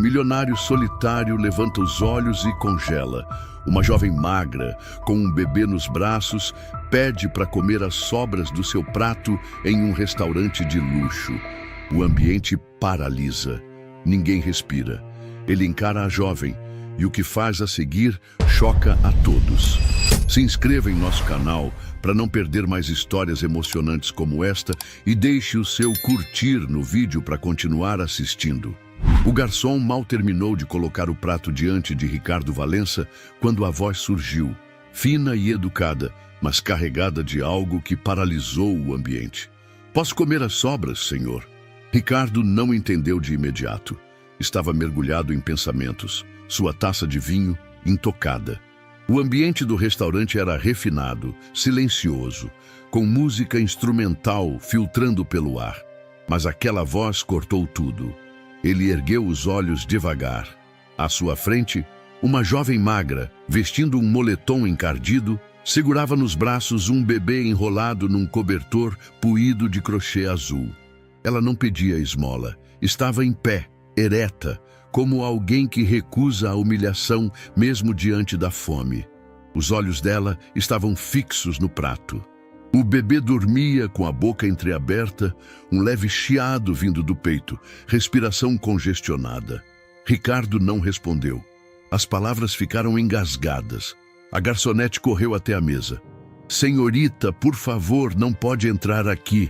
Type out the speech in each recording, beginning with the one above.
milionário solitário levanta os olhos e congela. Uma jovem magra, com um bebê nos braços, pede para comer as sobras do seu prato em um restaurante de luxo. O ambiente paralisa. Ninguém respira. Ele encara a jovem e o que faz a seguir choca a todos. Se inscreva em nosso canal para não perder mais histórias emocionantes como esta e deixe o seu curtir no vídeo para continuar assistindo. O garçom mal terminou de colocar o prato diante de Ricardo Valença quando a voz surgiu, fina e educada, mas carregada de algo que paralisou o ambiente. "Posso comer as sobras, senhor?" Ricardo não entendeu de imediato. Estava mergulhado em pensamentos, sua taça de vinho intocada. O ambiente do restaurante era refinado, silencioso, com música instrumental filtrando pelo ar. Mas aquela voz cortou tudo. Ele ergueu os olhos devagar. À sua frente, uma jovem magra, vestindo um moletom encardido, segurava nos braços um bebê enrolado num cobertor puído de crochê azul. Ela não pedia esmola. Estava em pé, ereta, como alguém que recusa a humilhação mesmo diante da fome. Os olhos dela estavam fixos no prato. O bebê dormia com a boca entreaberta, um leve chiado vindo do peito, respiração congestionada. Ricardo não respondeu. As palavras ficaram engasgadas. A garçonete correu até a mesa. "Senhorita, por favor, não pode entrar aqui",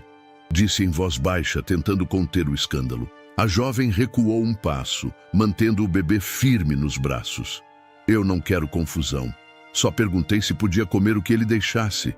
disse em voz baixa, tentando conter o escândalo. A jovem recuou um passo, mantendo o bebê firme nos braços. "Eu não quero confusão. Só perguntei se podia comer o que ele deixasse.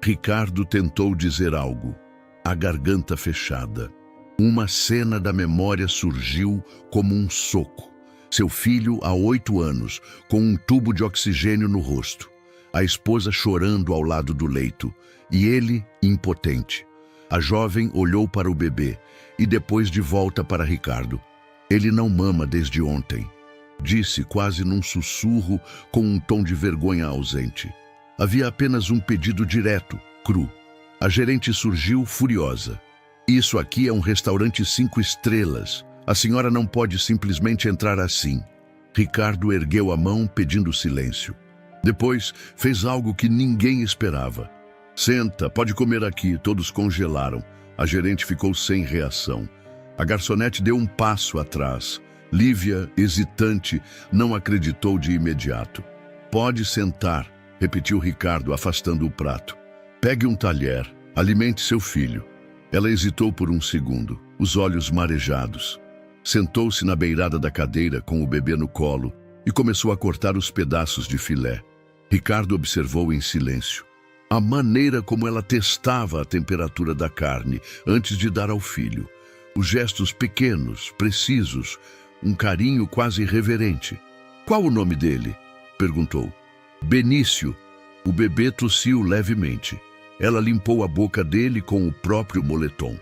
Ricardo tentou dizer algo, a garganta fechada. Uma cena da memória surgiu como um soco. Seu filho, há 8 anos, com um tubo de oxigênio no rosto. A esposa chorando ao lado do leito. E ele, impotente. A jovem olhou para o bebê e depois de volta para Ricardo. "Ele não mama desde ontem", disse quase num sussurro com um tom de vergonha ausente. Havia apenas um pedido direto, cru. A gerente surgiu furiosa. "Isso aqui é um restaurante 5 estrelas. A senhora não pode simplesmente entrar assim." Ricardo ergueu a mão pedindo silêncio. Depois fez algo que ninguém esperava. "Senta, pode comer aqui." Todos congelaram. A gerente ficou sem reação. A garçonete deu um passo atrás. Lívia, hesitante, não acreditou de imediato. "Pode sentar", repetiu Ricardo, afastando o prato. "Pegue um talher, alimente seu filho." Ela hesitou por um segundo, os olhos marejados. Sentou-se na beirada da cadeira com o bebê no colo e começou a cortar os pedaços de filé. Ricardo observou em silêncio. A maneira como ela testava a temperatura da carne antes de dar ao filho. Os gestos pequenos, precisos, um carinho quase reverente. "Qual o nome dele?" perguntou. "Benício." O bebê tossiu levemente. Ela limpou a boca dele com o próprio moletom.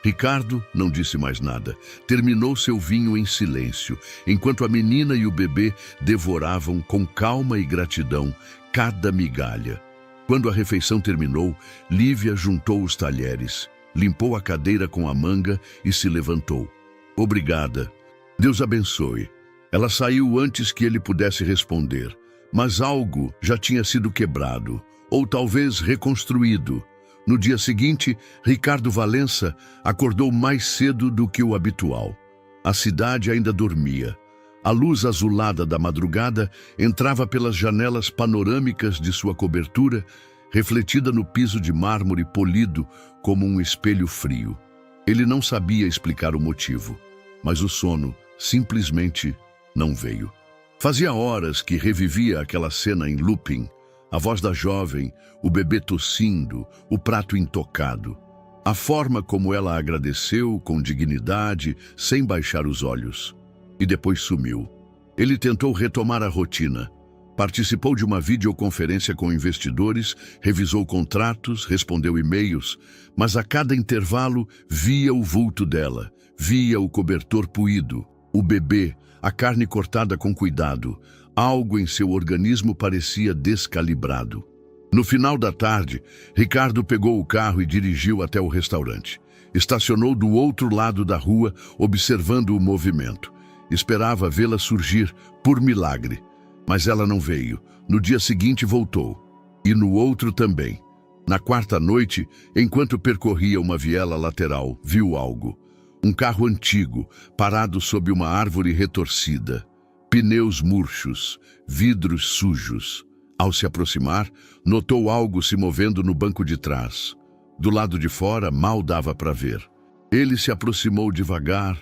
Ricardo não disse mais nada. Terminou seu vinho em silêncio, enquanto a menina e o bebê devoravam com calma e gratidão cada migalha. Quando a refeição terminou, Lívia juntou os talheres, limpou a cadeira com a manga e se levantou. "Obrigada. Deus abençoe." Ela saiu antes que ele pudesse responder. Mas algo já tinha sido quebrado, ou talvez reconstruído. No dia seguinte, Ricardo Valença acordou mais cedo do que o habitual. A cidade ainda dormia. A luz azulada da madrugada entrava pelas janelas panorâmicas de sua cobertura, refletida no piso de mármore polido como um espelho frio. Ele não sabia explicar o motivo, mas o sono simplesmente não veio. Fazia horas que revivia aquela cena em looping, a voz da jovem, o bebê tossindo, o prato intocado. A forma como ela agradeceu com dignidade, sem baixar os olhos. E depois sumiu. Ele tentou retomar a rotina. Participou de uma videoconferência com investidores, revisou contratos, respondeu e-mails, mas a cada intervalo via o vulto dela, via o cobertor puído, o bebê, a carne cortada com cuidado. Algo em seu organismo parecia descalibrado. No final da tarde, Ricardo pegou o carro e dirigiu até o restaurante. Estacionou do outro lado da rua, observando o movimento. Esperava vê-la surgir, por milagre. Mas ela não veio. No dia seguinte voltou. E no outro também. Na quarta noite, enquanto percorria uma viela lateral, viu algo. Um carro antigo, parado sob uma árvore retorcida. Pneus murchos, vidros sujos. Ao se aproximar, notou algo se movendo no banco de trás. Do lado de fora, mal dava para ver. Ele se aproximou devagar,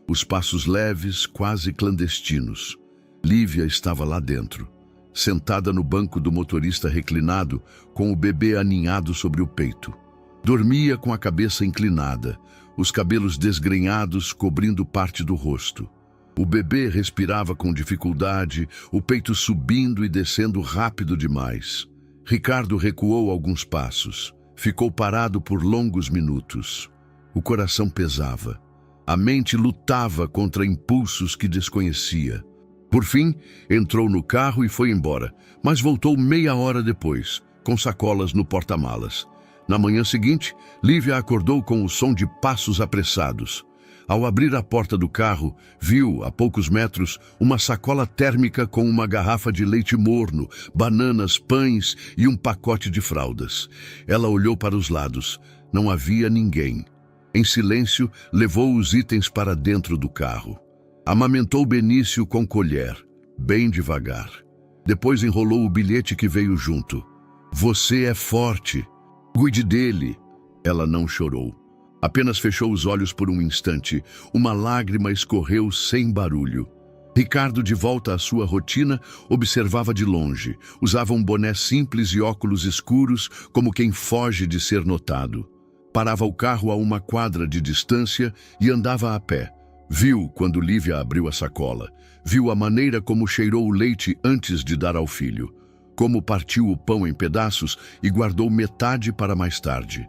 os passos leves, quase clandestinos. Lívia estava lá dentro, sentada no banco do motorista reclinado, com o bebê aninhado sobre o peito. Dormia com a cabeça inclinada, os cabelos desgrenhados cobrindo parte do rosto. O bebê respirava com dificuldade, o peito subindo e descendo rápido demais. Ricardo recuou alguns passos. Ficou parado por longos minutos. O coração pesava. A mente lutava contra impulsos que desconhecia. Por fim, entrou no carro e foi embora, mas voltou meia hora depois, com sacolas no porta-malas. Na manhã seguinte, Lívia acordou com o som de passos apressados. Ao abrir a porta do carro, viu, a poucos metros, uma sacola térmica com uma garrafa de leite morno, bananas, pães e um pacote de fraldas. Ela olhou para os lados. Não havia ninguém. Em silêncio, levou os itens para dentro do carro. Amamentou Benício com colher, bem devagar. Depois enrolou o bilhete que veio junto. Você é forte. Cuide dele. Ela não chorou. Apenas fechou os olhos por um instante. Uma lágrima escorreu sem barulho. Ricardo, de volta à sua rotina, observava de longe. Usava um boné simples e óculos escuros, como quem foge de ser notado. Parava o carro a uma quadra de distância e andava a pé. Viu quando Lívia abriu a sacola. Viu a maneira como cheirou o leite antes de dar ao filho. Como partiu o pão em pedaços e guardou metade para mais tarde.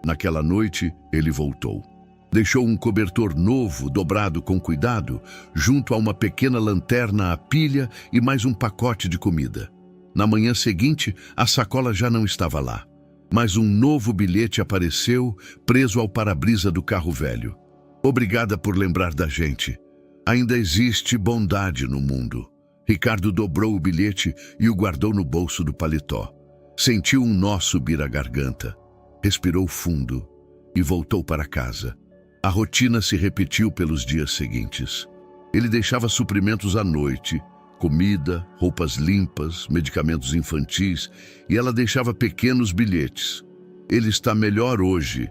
Naquela noite, ele voltou. Deixou um cobertor novo, dobrado com cuidado, junto a uma pequena lanterna a pilha e mais um pacote de comida. Na manhã seguinte, a sacola já não estava lá. Mas um novo bilhete apareceu, preso ao para-brisa do carro velho. Obrigada por lembrar da gente. Ainda existe bondade no mundo. Ricardo dobrou o bilhete e o guardou no bolso do paletó. Sentiu um nó subir a garganta. Respirou fundo e voltou para casa. A rotina se repetiu pelos dias seguintes. Ele deixava suprimentos à noite, comida, roupas limpas, medicamentos infantis, e ela deixava pequenos bilhetes. Ele está melhor hoje.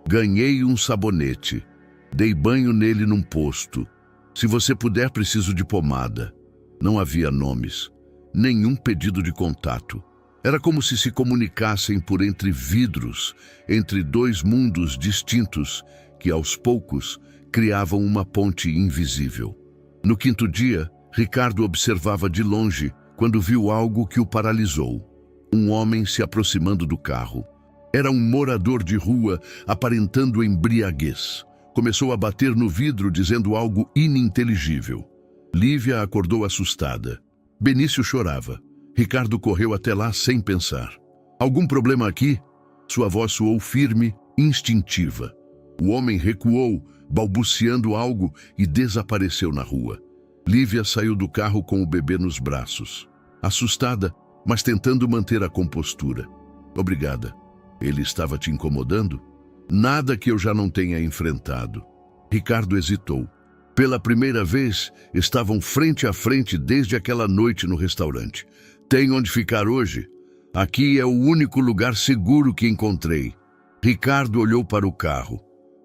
Ganhei um sabonete. Dei banho nele num posto. Se você puder, preciso de pomada. Não havia nomes. Nenhum pedido de contato. Era como se comunicassem por entre vidros, entre dois mundos distintos, que aos poucos criavam uma ponte invisível. No quinto dia, Ricardo observava de longe quando viu algo que o paralisou. Um homem se aproximando do carro. Era um morador de rua, aparentando embriaguez. Começou a bater no vidro dizendo algo ininteligível. Lívia acordou assustada. Benício chorava. Ricardo correu até lá sem pensar. Algum problema aqui? Sua voz soou firme, instintiva. O homem recuou, balbuciando algo, e desapareceu na rua. Lívia saiu do carro com o bebê nos braços. Assustada, mas tentando manter a compostura. Obrigada. Ele estava te incomodando? Nada que eu já não tenha enfrentado. Ricardo hesitou. Pela primeira vez, estavam frente a frente desde aquela noite no restaurante. Tem onde ficar hoje? Aqui é o único lugar seguro que encontrei. Ricardo olhou para o carro.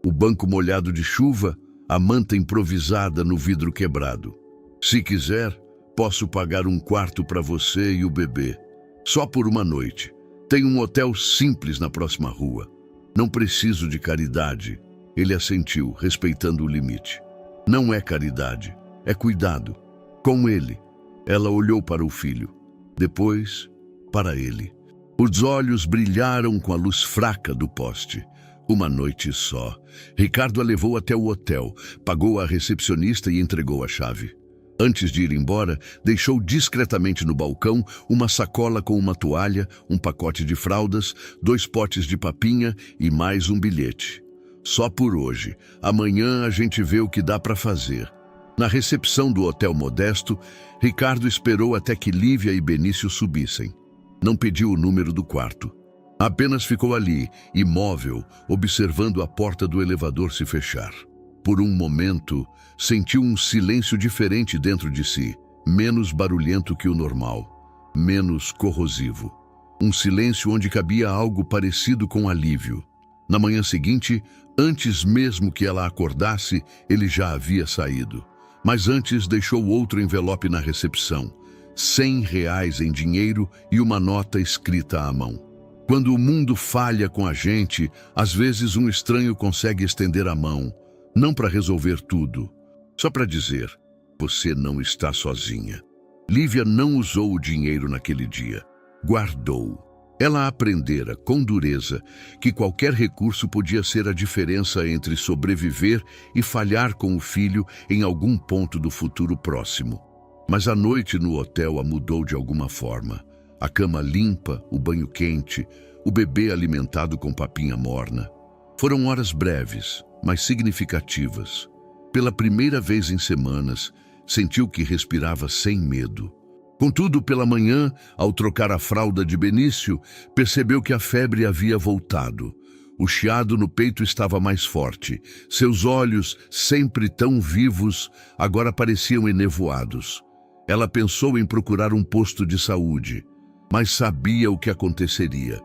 O banco molhado de chuva, a manta improvisada no vidro quebrado. Se quiser, posso pagar um quarto para você e o bebê. Só por uma noite. Tem um hotel simples na próxima rua. Não preciso de caridade. Ele assentiu, respeitando o limite. Não é caridade, é cuidado. Com ele. Ela olhou para o filho. Depois, para ele. Os olhos brilharam com a luz fraca do poste. Uma noite só. Ricardo a levou até o hotel, pagou a recepcionista e entregou a chave. Antes de ir embora, deixou discretamente no balcão uma sacola com uma toalha, um pacote de fraldas, 2 potes de papinha e mais um bilhete. Só por hoje. Amanhã a gente vê o que dá para fazer. Na recepção do hotel modesto, Ricardo esperou até que Lívia e Benício subissem. Não pediu o número do quarto. Apenas ficou ali, imóvel, observando a porta do elevador se fechar. Por um momento, sentiu um silêncio diferente dentro de si, menos barulhento que o normal, menos corrosivo. Um silêncio onde cabia algo parecido com alívio. Na manhã seguinte, antes mesmo que ela acordasse, ele já havia saído. Mas antes deixou outro envelope na recepção, R$100 em dinheiro e uma nota escrita à mão. Quando o mundo falha com a gente, às vezes um estranho consegue estender a mão, não para resolver tudo, só para dizer, você não está sozinha. Lívia não usou o dinheiro naquele dia, guardou. Ela aprendera, com dureza, que qualquer recurso podia ser a diferença entre sobreviver e falhar com o filho em algum ponto do futuro próximo. Mas a noite no hotel a mudou de alguma forma. A cama limpa, o banho quente, o bebê alimentado com papinha morna. Foram horas breves, mas significativas. Pela primeira vez em semanas, sentiu que respirava sem medo. Contudo, pela manhã, ao trocar a fralda de Benício, percebeu que a febre havia voltado. O chiado no peito estava mais forte. Seus olhos, sempre tão vivos, agora pareciam enevoados. Ela pensou em procurar um posto de saúde, mas sabia o que aconteceria.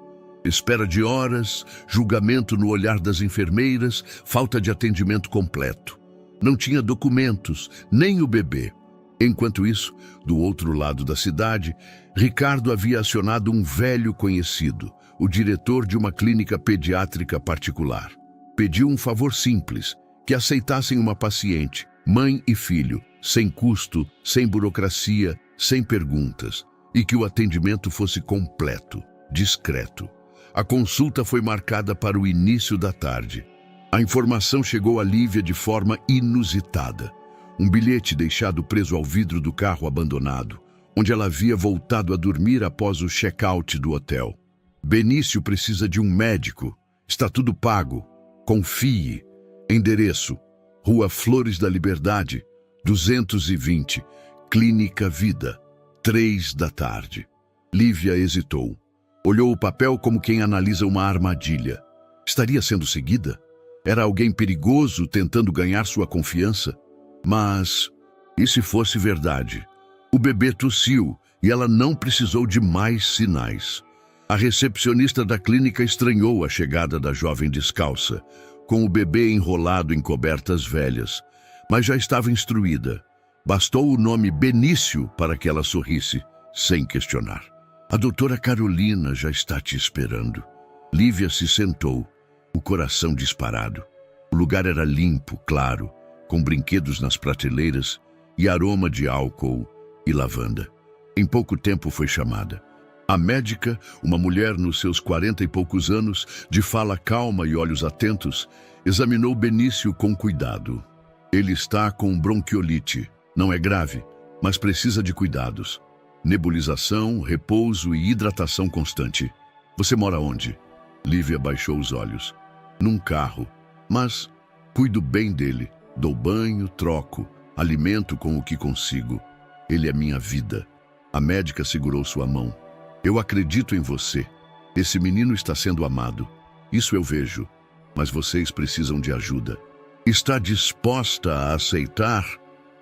Espera de horas, julgamento no olhar das enfermeiras, falta de atendimento completo. Não tinha documentos, nem o bebê. Enquanto isso, do outro lado da cidade, Ricardo havia acionado um velho conhecido, o diretor de uma clínica pediátrica particular. Pediu um favor simples, que aceitassem uma paciente, mãe e filho, sem custo, sem burocracia, sem perguntas, e que o atendimento fosse completo, discreto. A consulta foi marcada para o início da tarde. A informação chegou a Lívia de forma inusitada. Um bilhete deixado preso ao vidro do carro abandonado, onde ela havia voltado a dormir após o check-out do hotel. Benício precisa de um médico. Está tudo pago. Confie. Endereço: Rua Flores da Liberdade, 220, Clínica Vida, 3 da tarde. Lívia hesitou. Olhou o papel como quem analisa uma armadilha. Estaria sendo seguida? Era alguém perigoso tentando ganhar sua confiança? Mas, e se fosse verdade? O bebê tossiu e ela não precisou de mais sinais. A recepcionista da clínica estranhou a chegada da jovem descalça, com o bebê enrolado em cobertas velhas, mas já estava instruída. Bastou o nome Benício para que ela sorrisse, sem questionar. A doutora Carolina já está te esperando. Lívia se sentou, o coração disparado. O lugar era limpo, claro, com brinquedos nas prateleiras e aroma de álcool e lavanda. Em pouco tempo foi chamada. A médica, uma mulher nos seus 40 e poucos anos, de fala calma e olhos atentos, examinou Benício com cuidado. Ele está com bronquiolite. Não é grave, mas precisa de cuidados. Nebulização, repouso e hidratação constante. Você mora onde? Lívia baixou os olhos. Num carro, mas cuido bem dele. Dou banho, troco, alimento com o que consigo. Ele é minha vida. A médica segurou sua mão. Eu acredito em você. Esse menino está sendo amado. Isso eu vejo. Mas vocês precisam de ajuda. Está disposta a aceitar?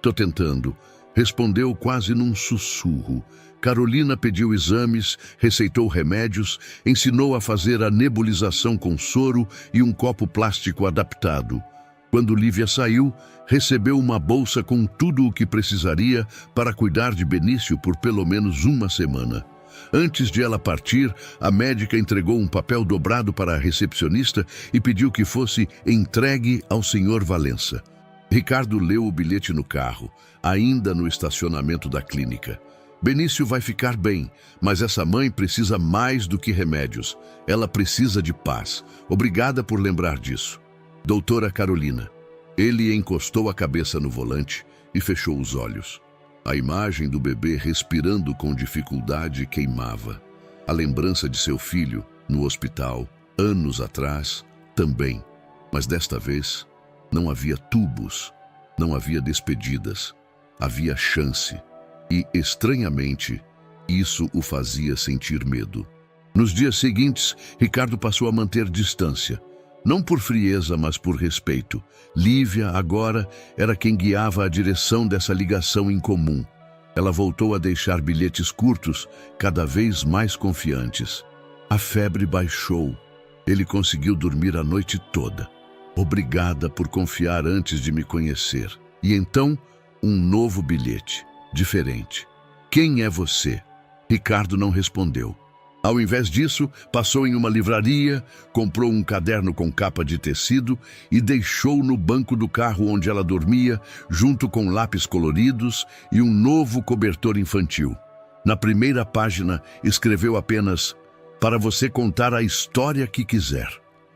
Tô tentando. Respondeu quase num sussurro. Carolina pediu exames, receitou remédios, ensinou a fazer a nebulização com soro e um copo plástico adaptado. Quando Lívia saiu, recebeu uma bolsa com tudo o que precisaria para cuidar de Benício por pelo menos uma semana. Antes de ela partir, a médica entregou um papel dobrado para a recepcionista e pediu que fosse entregue ao Sr. Valença. Ricardo leu o bilhete no carro, ainda no estacionamento da clínica. Benício vai ficar bem, mas essa mãe precisa mais do que remédios. Ela precisa de paz. Obrigada por lembrar disso. Doutora Carolina. Ele encostou a cabeça no volante e fechou os olhos. A imagem do bebê respirando com dificuldade queimava. A lembrança de seu filho, no hospital, anos atrás, também. Mas desta vez, não havia tubos. Não havia despedidas, havia chance. E, estranhamente, isso o fazia sentir medo. Nos dias seguintes, Ricardo passou a manter distância. Não por frieza, mas por respeito. Lívia, agora, era quem guiava a direção dessa ligação incomum. Ela voltou a deixar bilhetes curtos, cada vez mais confiantes. A febre baixou. Ele conseguiu dormir a noite toda. Obrigada por confiar antes de me conhecer. E então, um novo bilhete, diferente. Quem é você? Ricardo não respondeu. Ao invés disso, passou em uma livraria, comprou um caderno com capa de tecido e deixou no banco do carro onde ela dormia, junto com lápis coloridos e um novo cobertor infantil. Na primeira página, escreveu apenas: para você contar a história que quiser.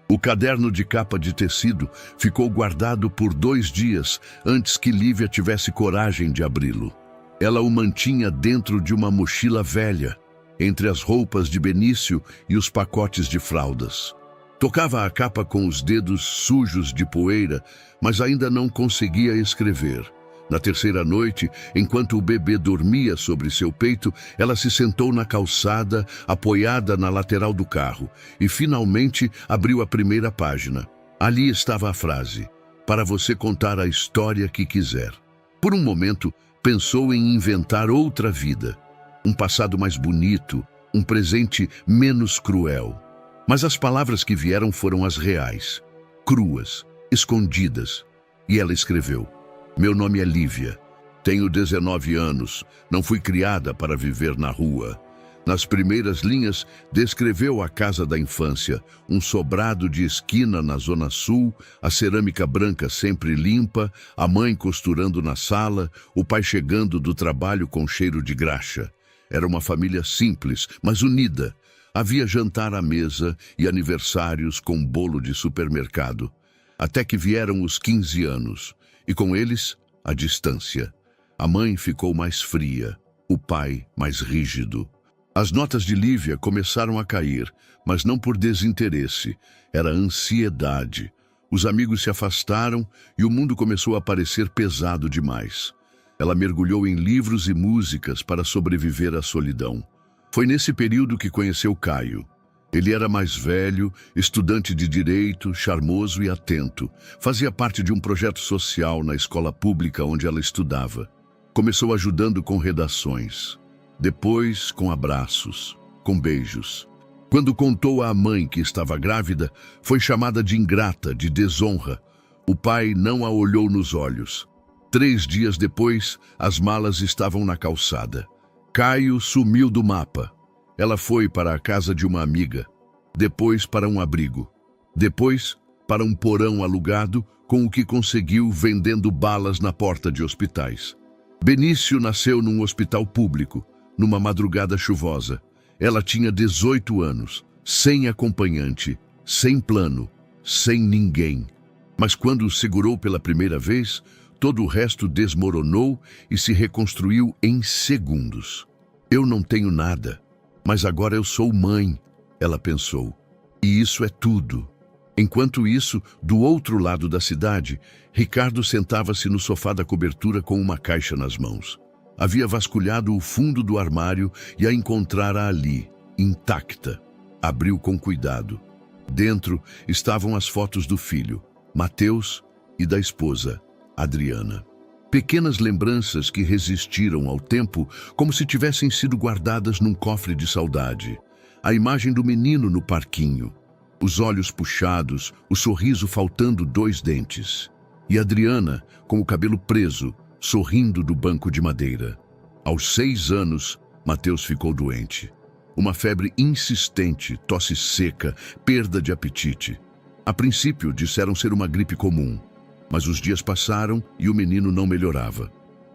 O caderno de capa de tecido ficou guardado por 2 dias antes que Lívia tivesse coragem de abri-lo. Ela o mantinha dentro de uma mochila velha, entre as roupas de Benício e os pacotes de fraldas. Tocava a capa com os dedos sujos de poeira, mas ainda não conseguia escrever. Na terceira noite, enquanto o bebê dormia sobre seu peito, ela se sentou na calçada, apoiada na lateral do carro, e finalmente abriu a primeira página. Ali estava a frase: para você contar a história que quiser. Por um momento, pensou em inventar outra vida. Um passado mais bonito, um presente menos cruel. Mas as palavras que vieram foram as reais, cruas, escondidas. E ela escreveu: meu nome é Lívia, tenho 19 anos, não fui criada para viver na rua. Nas primeiras linhas, descreveu a casa da infância, um sobrado de esquina na Zona Sul, a cerâmica branca sempre limpa, a mãe costurando na sala, o pai chegando do trabalho com cheiro de graxa. Era uma família simples, mas unida. Havia jantar à mesa e aniversários com bolo de supermercado. Até que vieram os 15 anos, e com eles, a distância. A mãe ficou mais fria, o pai mais rígido. As notas de Lívia começaram a cair, mas não por desinteresse, era ansiedade. Os amigos se afastaram e o mundo começou a parecer pesado demais. Ela mergulhou em livros e músicas para sobreviver à solidão. Foi nesse período que conheceu Caio. Ele era mais velho, estudante de direito, charmoso e atento. Fazia parte de um projeto social na escola pública onde ela estudava. Começou ajudando com redações. Depois, com abraços, com beijos. Quando contou à mãe que estava grávida, foi chamada de ingrata, de desonra. O pai não a olhou nos olhos. 3 dias depois, as malas estavam na calçada. Caio sumiu do mapa. Ela foi para a casa de uma amiga, depois para um abrigo, depois para um porão alugado com o que conseguiu vendendo balas na porta de hospitais. Benício nasceu num hospital público, numa madrugada chuvosa. Ela tinha 18 anos, sem acompanhante, sem plano, sem ninguém. Mas quando o segurou pela primeira vez, todo o resto desmoronou e se reconstruiu em segundos. Eu não tenho nada, mas agora eu sou mãe, ela pensou. E isso é tudo. Enquanto isso, do outro lado da cidade, Ricardo sentava-se no sofá da cobertura com uma caixa nas mãos. Havia vasculhado o fundo do armário e a encontrara ali, intacta. Abriu com cuidado. Dentro estavam as fotos do filho, Mateus, e da esposa, Adriana. Pequenas lembranças que resistiram ao tempo como se tivessem sido guardadas num cofre de saudade. A imagem do menino no parquinho, os olhos puxados, o sorriso faltando 2 dentes. E Adriana, com o cabelo preso, sorrindo do banco de madeira. Aos 6 anos, Mateus ficou doente. Uma febre insistente, tosse seca, perda de apetite. A princípio, disseram ser uma gripe comum. Mas os dias passaram e o menino não melhorava.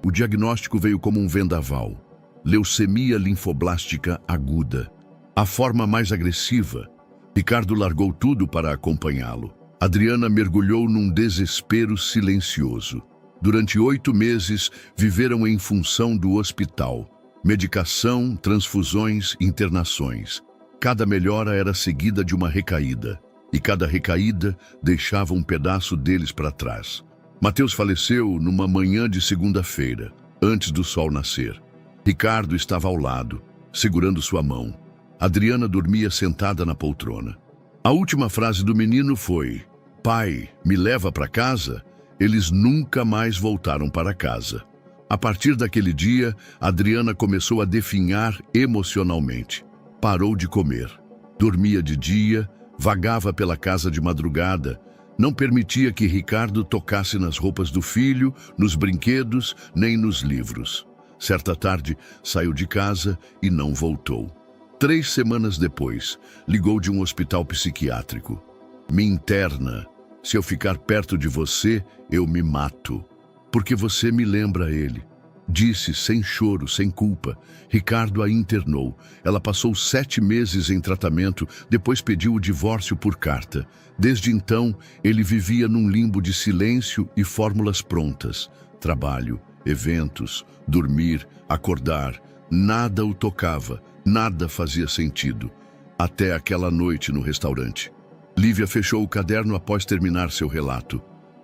O diagnóstico veio como um vendaval. Leucemia linfoblástica aguda. A forma mais agressiva. Ricardo largou tudo para acompanhá-lo. Adriana mergulhou num desespero silencioso. Durante 8 meses, viveram em função do hospital. Medicação, transfusões, internações. Cada melhora era seguida de uma recaída. E cada recaída deixava um pedaço deles para trás. Mateus faleceu numa manhã de segunda-feira, antes do sol nascer. Ricardo estava ao lado, segurando sua mão. Adriana dormia sentada na poltrona. A última frase do menino foi: "Pai, me leva para casa?" Eles nunca mais voltaram para casa. A partir daquele dia, Adriana começou a definhar emocionalmente. Parou de comer. Dormia de dia, vagava pela casa de madrugada, não permitia que Ricardo tocasse nas roupas do filho, nos brinquedos, nem nos livros. Certa tarde, saiu de casa e não voltou. 3 semanas depois, ligou de um hospital psiquiátrico. "Me interna. Se eu ficar perto de você, eu me mato. Porque você me lembra ele." Disse sem choro, sem culpa. Ricardo a internou. Ela passou 7 meses em tratamento, depois pediu o divórcio por carta. Desde então, ele vivia num limbo de silêncio e fórmulas prontas. Trabalho, eventos, dormir, acordar. Nada o tocava, nada fazia sentido. Até aquela noite no restaurante. Lívia fechou o caderno após terminar seu relato.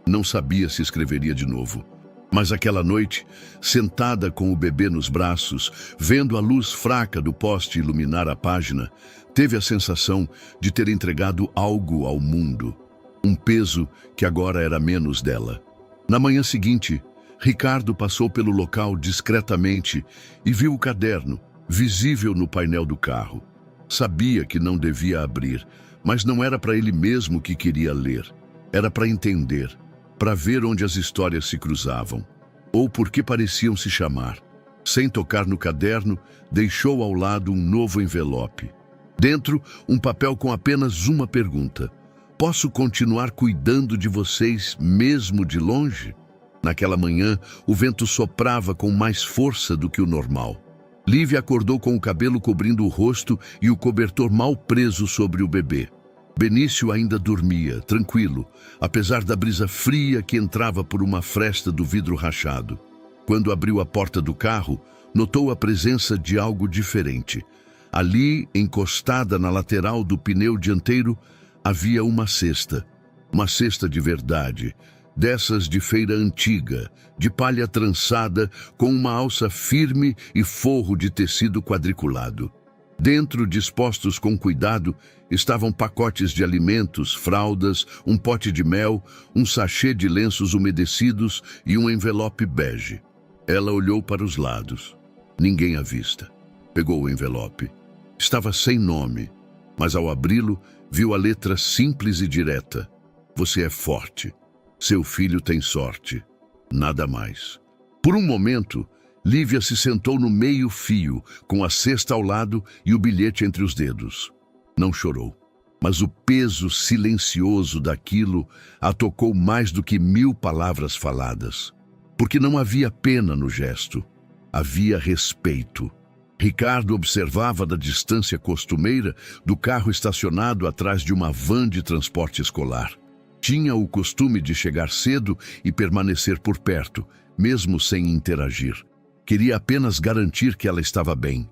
Não sabia se escreveria de novo. Mas aquela noite, sentada com o bebê nos braços, vendo a luz fraca do poste iluminar a página, teve a sensação de ter entregado algo ao mundo. Um peso que agora era menos dela. Na manhã seguinte, Ricardo passou pelo local discretamente e viu o caderno, visível no painel do carro. Sabia que não devia abrir, mas não era para ele mesmo que queria ler. Era para entender, para ver onde as histórias se cruzavam, ou por que pareciam se chamar. Sem tocar no caderno, deixou ao lado um novo envelope. Dentro, um papel com apenas uma pergunta: "Posso continuar cuidando de vocês mesmo de longe?" Naquela manhã, o vento soprava com mais força do que o normal. Lívia acordou com o cabelo cobrindo o rosto e o cobertor mal preso sobre o bebê. Benício ainda dormia, tranquilo, apesar da brisa fria que entrava por uma fresta do vidro rachado. Quando abriu a porta do carro, notou a presença de algo diferente. Ali, encostada na lateral do pneu dianteiro, havia uma cesta. Uma cesta de verdade, dessas de feira antiga, de palha trançada, com uma alça firme e forro de tecido quadriculado. Dentro, dispostos com cuidado, estavam pacotes de alimentos, fraldas, um pote de mel, um sachê de lenços umedecidos e um envelope bege. Ela olhou para os lados. Ninguém à vista. Pegou o envelope. Estava sem nome, mas ao abri-lo, viu a letra simples e direta: "Você é forte. Seu filho tem sorte. Nada mais." Por um momento, Lívia se sentou no meio-fio, com a cesta ao lado e o bilhete entre os dedos. Não chorou, mas o peso silencioso daquilo a tocou mais do que 1000 palavras faladas. Porque não havia pena no gesto, havia respeito. Ricardo observava da distância costumeira do carro estacionado atrás de uma van de transporte escolar. Tinha o costume de chegar cedo e permanecer por perto, mesmo sem interagir. Queria apenas garantir que ela estava bem,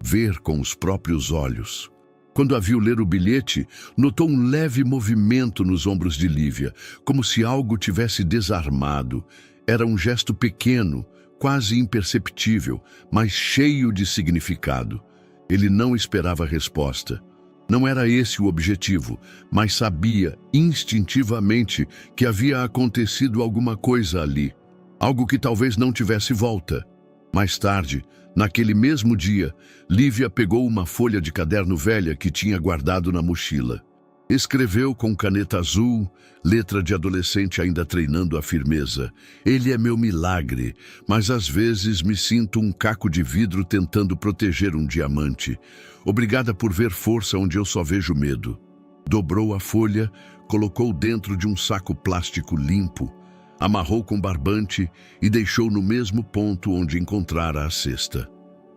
ver com os próprios olhos. Quando a viu ler o bilhete, notou um leve movimento nos ombros de Lívia, como se algo tivesse desarmado. Era um gesto pequeno, quase imperceptível, mas cheio de significado. Ele não esperava resposta. Não era esse o objetivo, mas sabia instintivamente que havia acontecido alguma coisa ali. Algo que talvez não tivesse volta. Mais tarde, naquele mesmo dia, Lívia pegou uma folha de caderno velha que tinha guardado na mochila. Escreveu com caneta azul, letra de adolescente ainda treinando a firmeza: "Ele é meu milagre, mas às vezes me sinto um caco de vidro tentando proteger um diamante. Obrigada por ver força onde eu só vejo medo." Dobrou a folha, colocou dentro de um saco plástico limpo, amarrou com barbante e deixou no mesmo ponto onde encontrara a cesta.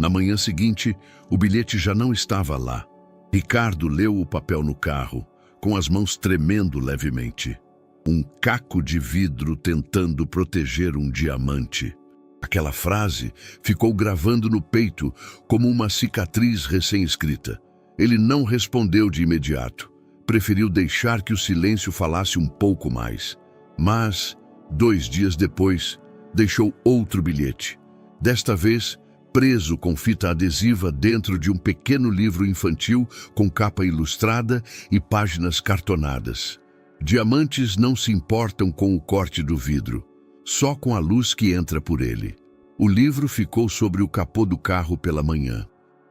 Na manhã seguinte, o bilhete já não estava lá. Ricardo leu o papel no carro, com as mãos tremendo levemente. Um caco de vidro tentando proteger um diamante. Aquela frase ficou gravando no peito como uma cicatriz recém-escrita. Ele não respondeu de imediato. Preferiu deixar que o silêncio falasse um pouco mais. Mas, 2 dias depois, deixou outro bilhete. Desta vez, preso com fita adesiva dentro de um pequeno livro infantil com capa ilustrada e páginas cartonadas. Diamantes não se importam com o corte do vidro, só com a luz que entra por ele. O livro ficou sobre o capô do carro pela manhã.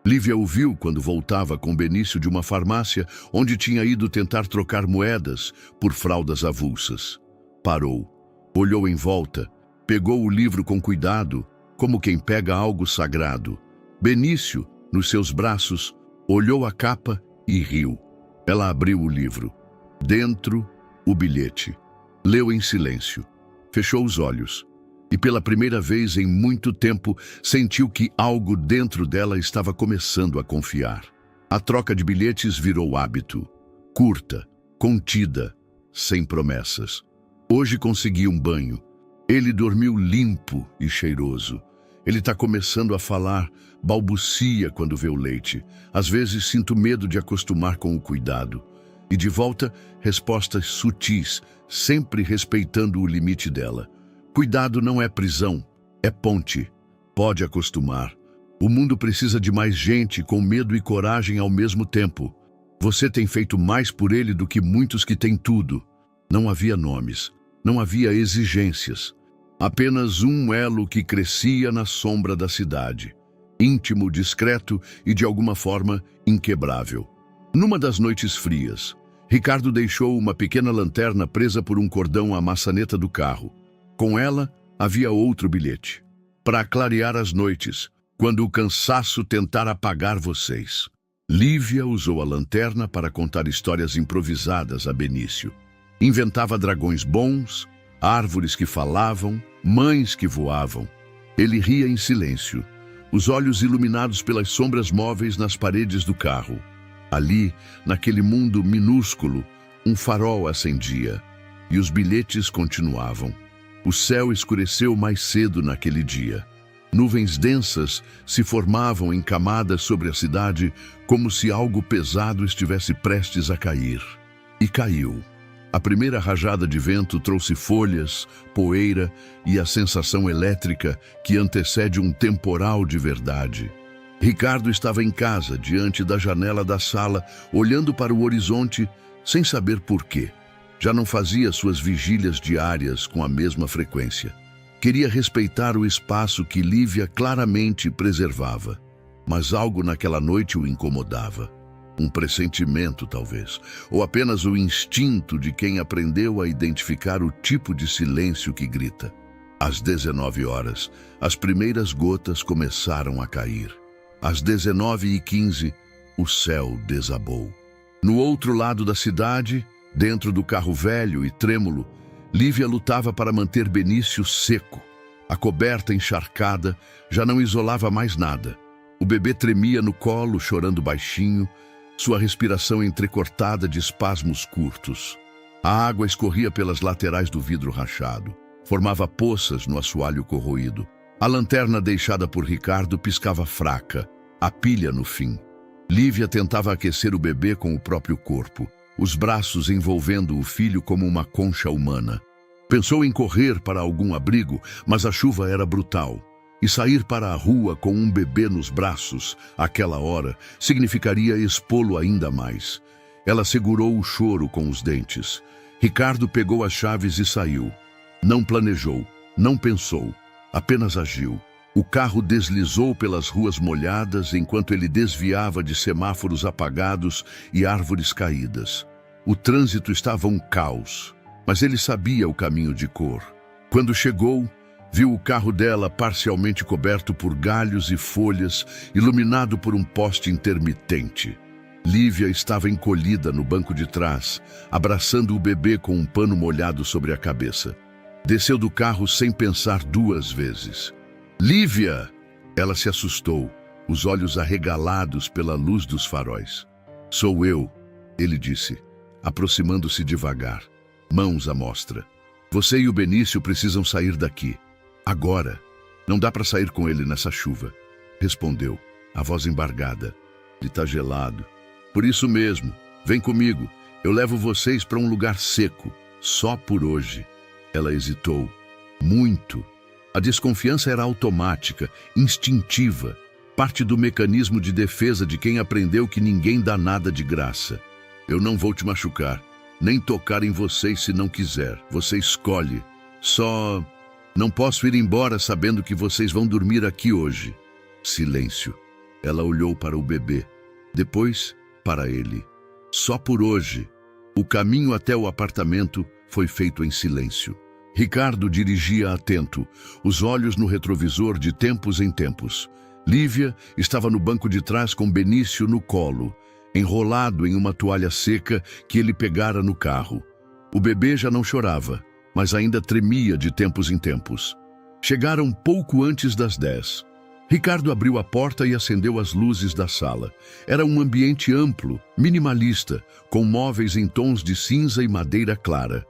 Lívia o viu quando voltava com Benício de uma farmácia onde tinha ido tentar trocar moedas por fraldas avulsas. Parou, olhou em volta, pegou o livro com cuidado, como quem pega algo sagrado. Benício, nos seus braços, olhou a capa e riu. Ela abriu o livro. Dentro, o bilhete. Leu em silêncio. Fechou os olhos. E pela primeira vez em muito tempo, sentiu que algo dentro dela estava começando a confiar. A troca de bilhetes virou hábito. Curta, contida, sem promessas. Hoje consegui um banho. Ele dormiu limpo e cheiroso. Ele está começando a falar, balbucia quando vê o leite. Às vezes sinto medo de acostumar com o cuidado. E de volta, respostas sutis, sempre respeitando o limite dela. Cuidado não é prisão, é ponte. Pode acostumar. O mundo precisa de mais gente com medo e coragem ao mesmo tempo. Você tem feito mais por ele do que muitos que têm tudo. Não havia nomes, não havia exigências. Apenas um elo que crescia na sombra da cidade. Íntimo, discreto e, de alguma forma, inquebrável. Numa das noites frias, Ricardo deixou uma pequena lanterna presa por um cordão à maçaneta do carro. Com ela, havia outro bilhete. Para clarear as noites, quando o cansaço tentar apagar vocês. Lívia usou a lanterna para contar histórias improvisadas a Benício. Inventava dragões bons, árvores que falavam, mães que voavam. Ele ria em silêncio, os olhos iluminados pelas sombras móveis nas paredes do carro. Ali, naquele mundo minúsculo, um farol acendia, e os bilhetes continuavam. O céu escureceu mais cedo naquele dia. Nuvens densas se formavam em camadas sobre a cidade, como se algo pesado estivesse prestes a cair. E caiu. A primeira rajada de vento trouxe folhas, poeira e a sensação elétrica que antecede um temporal de verdade. Ricardo estava em casa, diante da janela da sala, olhando para o horizonte, sem saber por quê. Já não fazia suas vigílias diárias com a mesma frequência. Queria respeitar o espaço que Lívia claramente preservava. Mas algo naquela noite o incomodava. Um pressentimento, talvez, ou apenas o instinto de quem aprendeu a identificar o tipo de silêncio que grita. Às 19 horas, as primeiras gotas começaram a cair. Às 19h15, o céu desabou. No outro lado da cidade, dentro do carro velho e trêmulo, Lívia lutava para manter Benício seco. A coberta encharcada já não isolava mais nada. O bebê tremia no colo, chorando baixinho, sua respiração entrecortada de espasmos curtos. A água escorria pelas laterais do vidro rachado, formava poças no assoalho corroído. A lanterna deixada por Ricardo piscava fraca, a pilha no fim. Lívia tentava aquecer o bebê com o próprio corpo, os braços envolvendo o filho como uma concha humana. Pensou em correr para algum abrigo, mas a chuva era brutal. E sair para a rua com um bebê nos braços, àquela hora, significaria expô-lo ainda mais. Ela segurou o choro com os dentes. Ricardo pegou as chaves e saiu. Não planejou, não pensou, apenas agiu. O carro deslizou pelas ruas molhadas enquanto ele desviava de semáforos apagados e árvores caídas. O trânsito estava um caos, mas ele sabia o caminho de cor. Quando chegou, viu o carro dela parcialmente coberto por galhos e folhas, iluminado por um poste intermitente. Lívia estava encolhida no banco de trás, abraçando o bebê com um pano molhado sobre a cabeça. Desceu do carro sem pensar 2 vezes. Lívia! Ela se assustou, os olhos arregalados pela luz dos faróis. Sou eu, ele disse, aproximando-se devagar, mãos à mostra. Você e o Benício precisam sair daqui. Agora. Não dá para sair com ele nessa chuva, respondeu, a voz embargada. Ele tá gelado. Por isso mesmo, vem comigo. Eu levo vocês para um lugar seco, só por hoje. Ela hesitou. Muito. A desconfiança era automática, instintiva, parte do mecanismo de defesa de quem aprendeu que ninguém dá nada de graça. Eu não vou te machucar, nem tocar em vocês se não quiser. Você escolhe. Só não posso ir embora sabendo que vocês vão dormir aqui hoje. Silêncio. Ela olhou para o bebê, depois para ele. Só por hoje. O caminho até o apartamento foi feito em silêncio. Ricardo dirigia atento, os olhos no retrovisor de tempos em tempos. Lívia estava no banco de trás com Benício no colo, enrolado em uma toalha seca que ele pegara no carro. O bebê já não chorava, mas ainda tremia de tempos em tempos. Chegaram pouco antes das 10. Ricardo abriu a porta e acendeu as luzes da sala. Era um ambiente amplo, minimalista, com móveis em tons de cinza e madeira clara.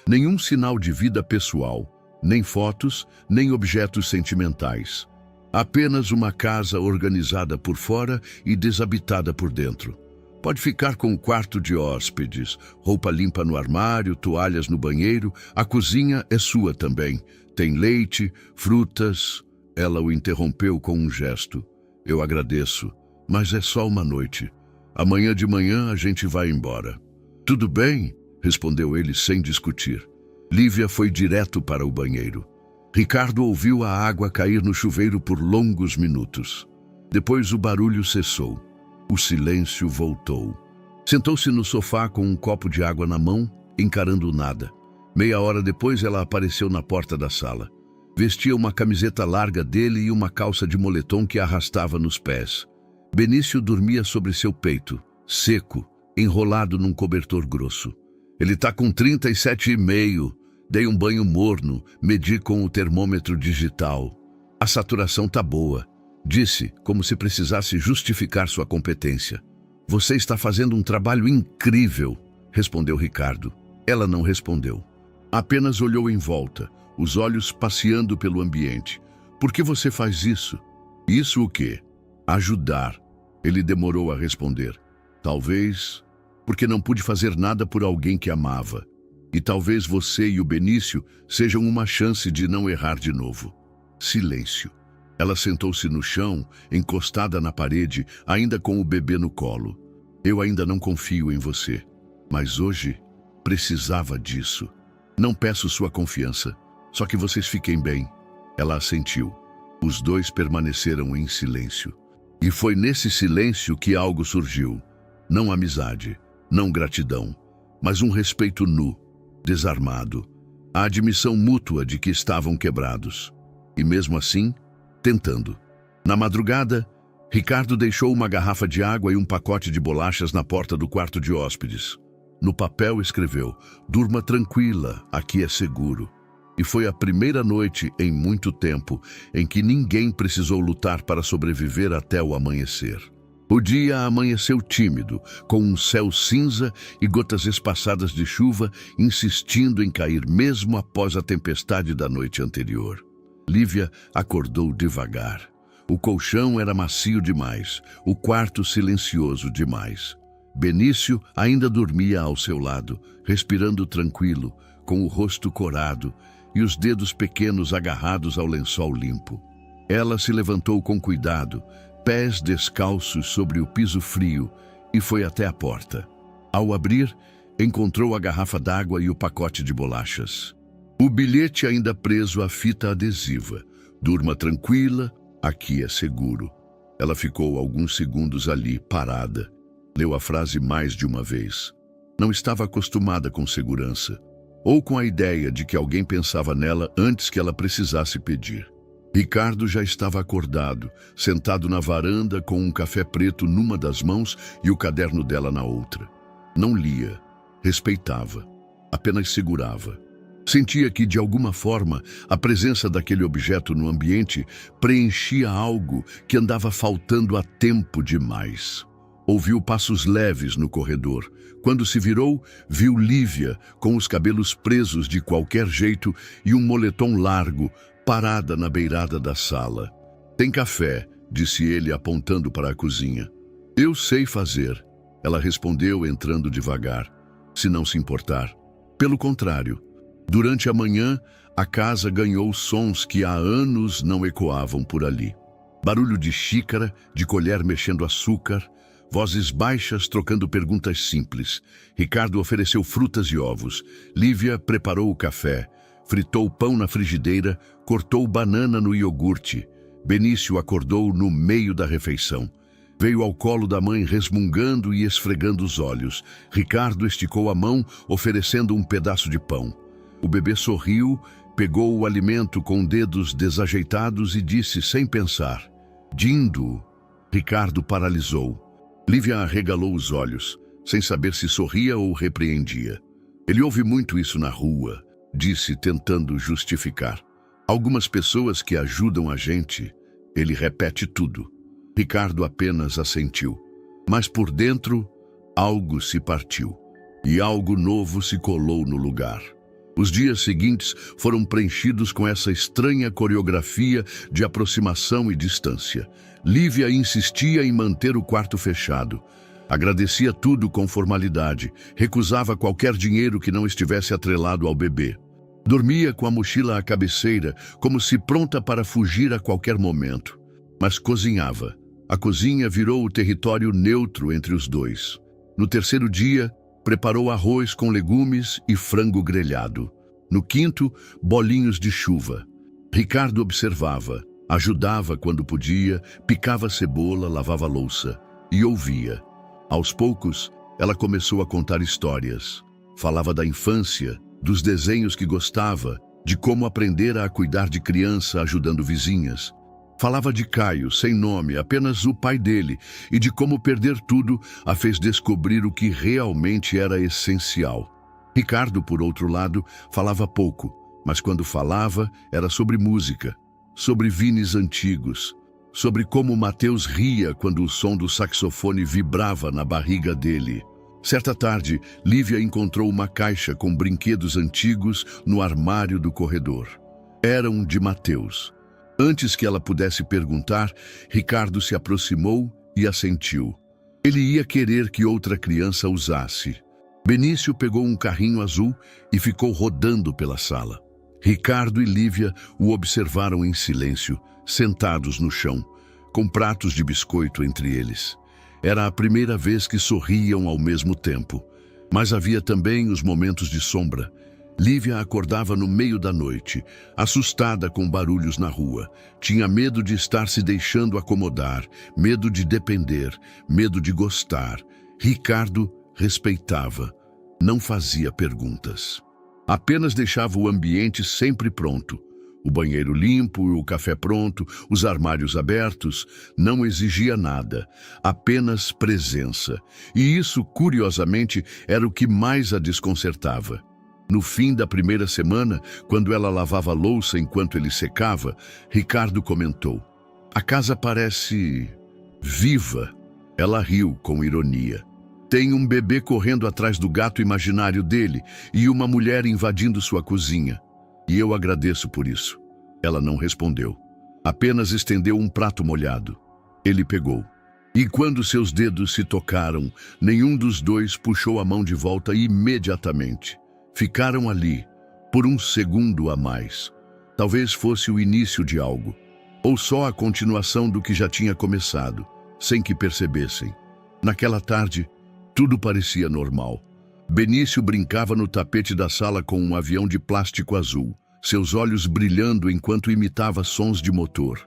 Nenhum sinal de vida pessoal, nem fotos, nem objetos sentimentais. Apenas uma casa organizada por fora e desabitada por dentro. Pode ficar com o quarto de hóspedes, roupa limpa no armário, toalhas no banheiro, a cozinha é sua também. Tem leite, frutas... Ela o interrompeu com um gesto. Eu agradeço, mas é só uma noite. Amanhã de manhã a gente vai embora. Tudo bem, respondeu ele sem discutir. Lívia foi direto para o banheiro. Ricardo ouviu a água cair no chuveiro por longos minutos. Depois o barulho cessou. O silêncio voltou. Sentou-se no sofá com um copo de água na mão, encarando nada. Meia hora depois ela apareceu na porta da sala. Vestia uma camiseta larga dele e uma calça de moletom que arrastava nos pés. Benício dormia sobre seu peito, seco, enrolado num cobertor grosso. Ele tá com 37,5. Dei um banho morno, medi com o termômetro digital. A saturação tá boa, disse, como se precisasse justificar sua competência. Você está fazendo um trabalho incrível, respondeu Ricardo. Ela não respondeu. Apenas olhou em volta, os olhos passeando pelo ambiente. Por que você faz isso? Isso o quê? Ajudar. Ele demorou a responder. Talvez porque não pude fazer nada por alguém que amava. E talvez você e o Benício sejam uma chance de não errar de novo. Silêncio. Ela sentou-se no chão, encostada na parede, ainda com o bebê no colo. Eu ainda não confio em você, mas hoje precisava disso. Não peço sua confiança. Só que vocês fiquem bem. Ela assentiu. Os dois permaneceram em silêncio. E foi nesse silêncio que algo surgiu. Não amizade, não gratidão, mas um respeito nu, desarmado. A admissão mútua de que estavam quebrados. E mesmo assim, tentando. Na madrugada, Ricardo deixou uma garrafa de água e um pacote de bolachas na porta do quarto de hóspedes. No papel escreveu: durma tranquila, aqui é seguro. E foi a primeira noite em muito tempo em que ninguém precisou lutar para sobreviver até o amanhecer. O dia amanheceu tímido, com um céu cinza e gotas espaçadas de chuva insistindo em cair mesmo após a tempestade da noite anterior. Lívia acordou devagar. O colchão era macio demais, o quarto silencioso demais. Benício ainda dormia ao seu lado, respirando tranquilo, com o rosto corado e os dedos pequenos agarrados ao lençol limpo. Ela se levantou com cuidado, pés descalços sobre o piso frio, e foi até a porta. Ao abrir, encontrou a garrafa d'água e o pacote de bolachas. O bilhete ainda preso à fita adesiva. Durma tranquila, aqui é seguro. Ela ficou alguns segundos ali, parada. Leu a frase mais de uma vez. Não estava acostumada com segurança, ou com a ideia de que alguém pensava nela antes que ela precisasse pedir. Ricardo já estava acordado, sentado na varanda com um café preto numa das mãos e o caderno dela na outra. Não lia, respeitava, apenas segurava. Sentia que, de alguma forma, a presença daquele objeto no ambiente preenchia algo que andava faltando há tempo demais. Ouviu passos leves no corredor. Quando se virou, viu Lívia, com os cabelos presos de qualquer jeito e um moletom largo, parada na beirada da sala. Tem café, disse ele apontando para a cozinha. Eu sei fazer, ela respondeu entrando devagar. Se não se importar. Pelo contrário. Durante a manhã, a casa ganhou sons que há anos não ecoavam por ali. Barulho de xícara, de colher mexendo açúcar, vozes baixas trocando perguntas simples. Ricardo ofereceu frutas e ovos. Lívia preparou o café, fritou pão na frigideira, cortou banana no iogurte. Benício acordou no meio da refeição. Veio ao colo da mãe resmungando e esfregando os olhos. Ricardo esticou a mão, oferecendo um pedaço de pão. O bebê sorriu, pegou o alimento com dedos desajeitados e disse sem pensar: "Dindo." Ricardo paralisou. Lívia arregalou os olhos, sem saber se sorria ou repreendia. "Ele ouve muito isso na rua", disse, tentando justificar. "Algumas pessoas que ajudam a gente, ele repete tudo." Ricardo apenas assentiu. Mas por dentro, algo se partiu. E algo novo se colou no lugar. Os dias seguintes foram preenchidos com essa estranha coreografia de aproximação e distância. Lívia insistia em manter o quarto fechado. Agradecia tudo com formalidade, recusava qualquer dinheiro que não estivesse atrelado ao bebê. Dormia com a mochila à cabeceira, como se pronta para fugir a qualquer momento. Mas cozinhava. A cozinha virou o território neutro entre os dois. No terceiro dia, preparou arroz com legumes e frango grelhado. No quinto, bolinhos de chuva. Ricardo observava, ajudava quando podia, picava cebola, lavava louça e ouvia. Aos poucos, ela começou a contar histórias. Falava da infância, dos desenhos que gostava, de como aprendera a cuidar de criança ajudando vizinhas. Falava de Caio, sem nome, apenas o pai dele, e de como perder tudo a fez descobrir o que realmente era essencial. Ricardo, por outro lado, falava pouco, mas quando falava era sobre música, sobre vines antigos, sobre como Mateus ria quando o som do saxofone vibrava na barriga dele. Certa tarde, Lívia encontrou uma caixa com brinquedos antigos no armário do corredor. Eram de Mateus. Antes que ela pudesse perguntar, Ricardo se aproximou e assentiu. Ele ia querer que outra criança usasse. Benício pegou um carrinho azul e ficou rodando pela sala. Ricardo e Lívia o observaram em silêncio, sentados no chão, com pratos de biscoito entre eles. Era a primeira vez que sorriam ao mesmo tempo, mas havia também os momentos de sombra. Lívia acordava no meio da noite, assustada com barulhos na rua. Tinha medo de estar se deixando acomodar, medo de depender, medo de gostar. Ricardo respeitava, não fazia perguntas. Apenas deixava o ambiente sempre pronto. O banheiro limpo, o café pronto, os armários abertos. Não exigia nada, apenas presença. E isso, curiosamente, era o que mais a desconcertava. No fim da primeira semana, quando ela lavava a louça enquanto ele secava, Ricardo comentou: "A casa parece viva." Ela riu com ironia. "Tem um bebê correndo atrás do gato imaginário dele e uma mulher invadindo sua cozinha. E eu agradeço por isso." Ela não respondeu. Apenas estendeu um prato molhado. Ele pegou. E quando seus dedos se tocaram, nenhum dos dois puxou a mão de volta imediatamente. Ficaram ali, por um segundo a mais. Talvez fosse o início de algo, ou só a continuação do que já tinha começado, sem que percebessem. Naquela tarde, tudo parecia normal. Benício brincava no tapete da sala com um avião de plástico azul, seus olhos brilhando enquanto imitava sons de motor.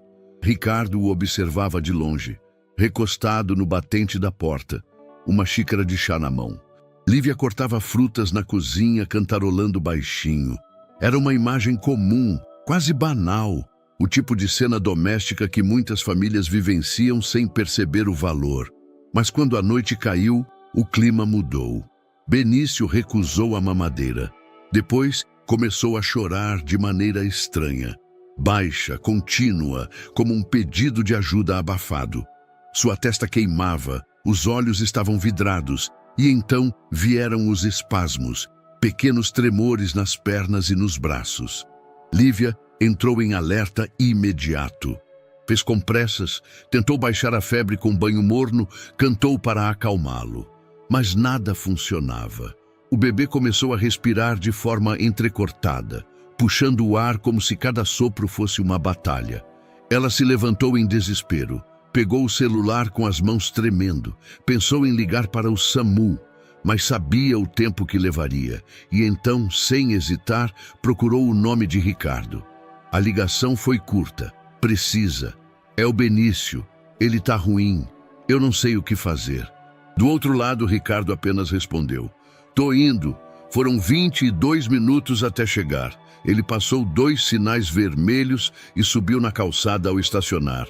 Ricardo o observava de longe, recostado no batente da porta, uma xícara de chá na mão. Lívia cortava frutas na cozinha, cantarolando baixinho. Era uma imagem comum, quase banal, o tipo de cena doméstica que muitas famílias vivenciam sem perceber o valor. Mas quando a noite caiu, o clima mudou. Benício recusou a mamadeira. Depois, começou a chorar de maneira estranha, baixa, contínua, como um pedido de ajuda abafado. Sua testa queimava, os olhos estavam vidrados, e então vieram os espasmos, pequenos tremores nas pernas e nos braços. Lívia entrou em alerta imediato. Fez compressas, tentou baixar a febre com banho morno, cantou para acalmá-lo. Mas nada funcionava. O bebê começou a respirar de forma entrecortada, puxando o ar como se cada sopro fosse uma batalha. Ela se levantou em desespero, pegou o celular com as mãos tremendo, pensou em ligar para o SAMU, mas sabia o tempo que levaria, e então, sem hesitar, procurou o nome de Ricardo. A ligação foi curta, precisa. É o Benício. Ele tá ruim. Eu não sei o que fazer. Do outro lado, Ricardo apenas respondeu: "Tô indo." Foram 22 minutos até chegar. Ele passou 2 sinais vermelhos e subiu na calçada ao estacionar.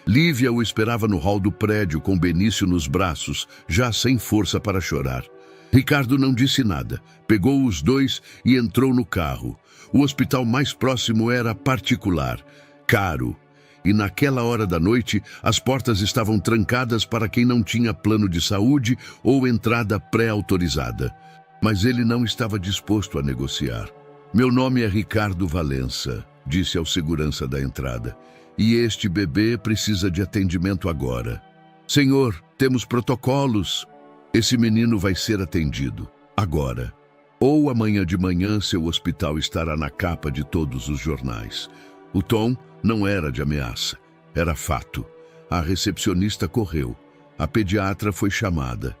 Lívia o esperava no hall do prédio com Benício nos braços, já sem força para chorar. Ricardo não disse nada, pegou os dois e entrou no carro. O hospital mais próximo era particular, caro. E naquela hora da noite, as portas estavam trancadas para quem não tinha plano de saúde ou entrada pré-autorizada. Mas ele não estava disposto a negociar. "Meu nome é Ricardo Valença", disse ao segurança da entrada. "E este bebê precisa de atendimento agora." "Senhor, temos protocolos." "Esse menino vai ser atendido agora. Ou amanhã de manhã seu hospital estará na capa de todos os jornais." O tom não era de ameaça, era fato. A recepcionista correu. A pediatra foi chamada.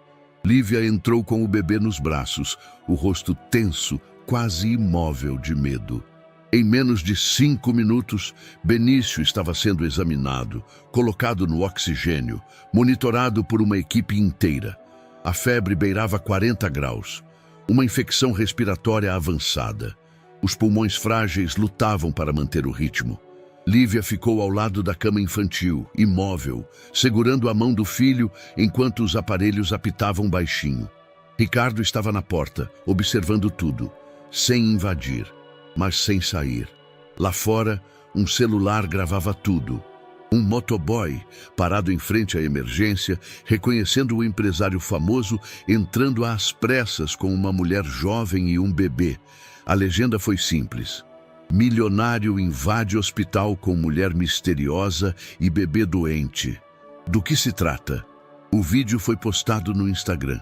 Lívia entrou com o bebê nos braços, o rosto tenso, quase imóvel de medo. Em menos de 5 minutos, Benício estava sendo examinado, colocado no oxigênio, monitorado por uma equipe inteira. A febre beirava 40 graus. Uma infecção respiratória avançada. Os pulmões frágeis lutavam para manter o ritmo. Lívia ficou ao lado da cama infantil, imóvel, segurando a mão do filho enquanto os aparelhos apitavam baixinho. Ricardo estava na porta, observando tudo, sem invadir, mas sem sair. Lá fora, um celular gravava tudo. Um motoboy, parado em frente à emergência, reconhecendo o empresário famoso, entrando às pressas com uma mulher jovem e um bebê. A legenda foi simples: milionário invade hospital com mulher misteriosa e bebê doente. Do que se trata? O vídeo foi postado no Instagram.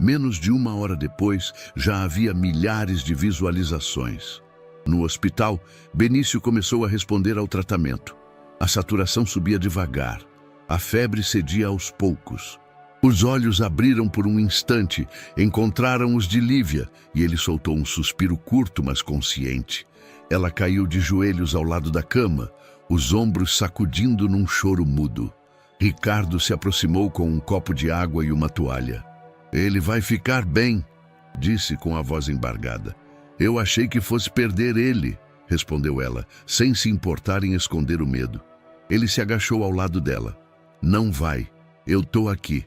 Menos de 1 hora depois, já havia milhares de visualizações. No hospital, Benício começou a responder ao tratamento. A saturação subia devagar. A febre cedia aos poucos. Os olhos abriram por um instante, encontraram os de Lívia, e ele soltou um suspiro curto, mas consciente. Ela caiu de joelhos ao lado da cama, os ombros sacudindo num choro mudo. Ricardo se aproximou com um copo de água e uma toalha. "Ele vai ficar bem", disse com a voz embargada. "Eu achei que fosse perder ele", respondeu ela, sem se importar em esconder o medo. Ele se agachou ao lado dela. "Não vai, eu tô aqui."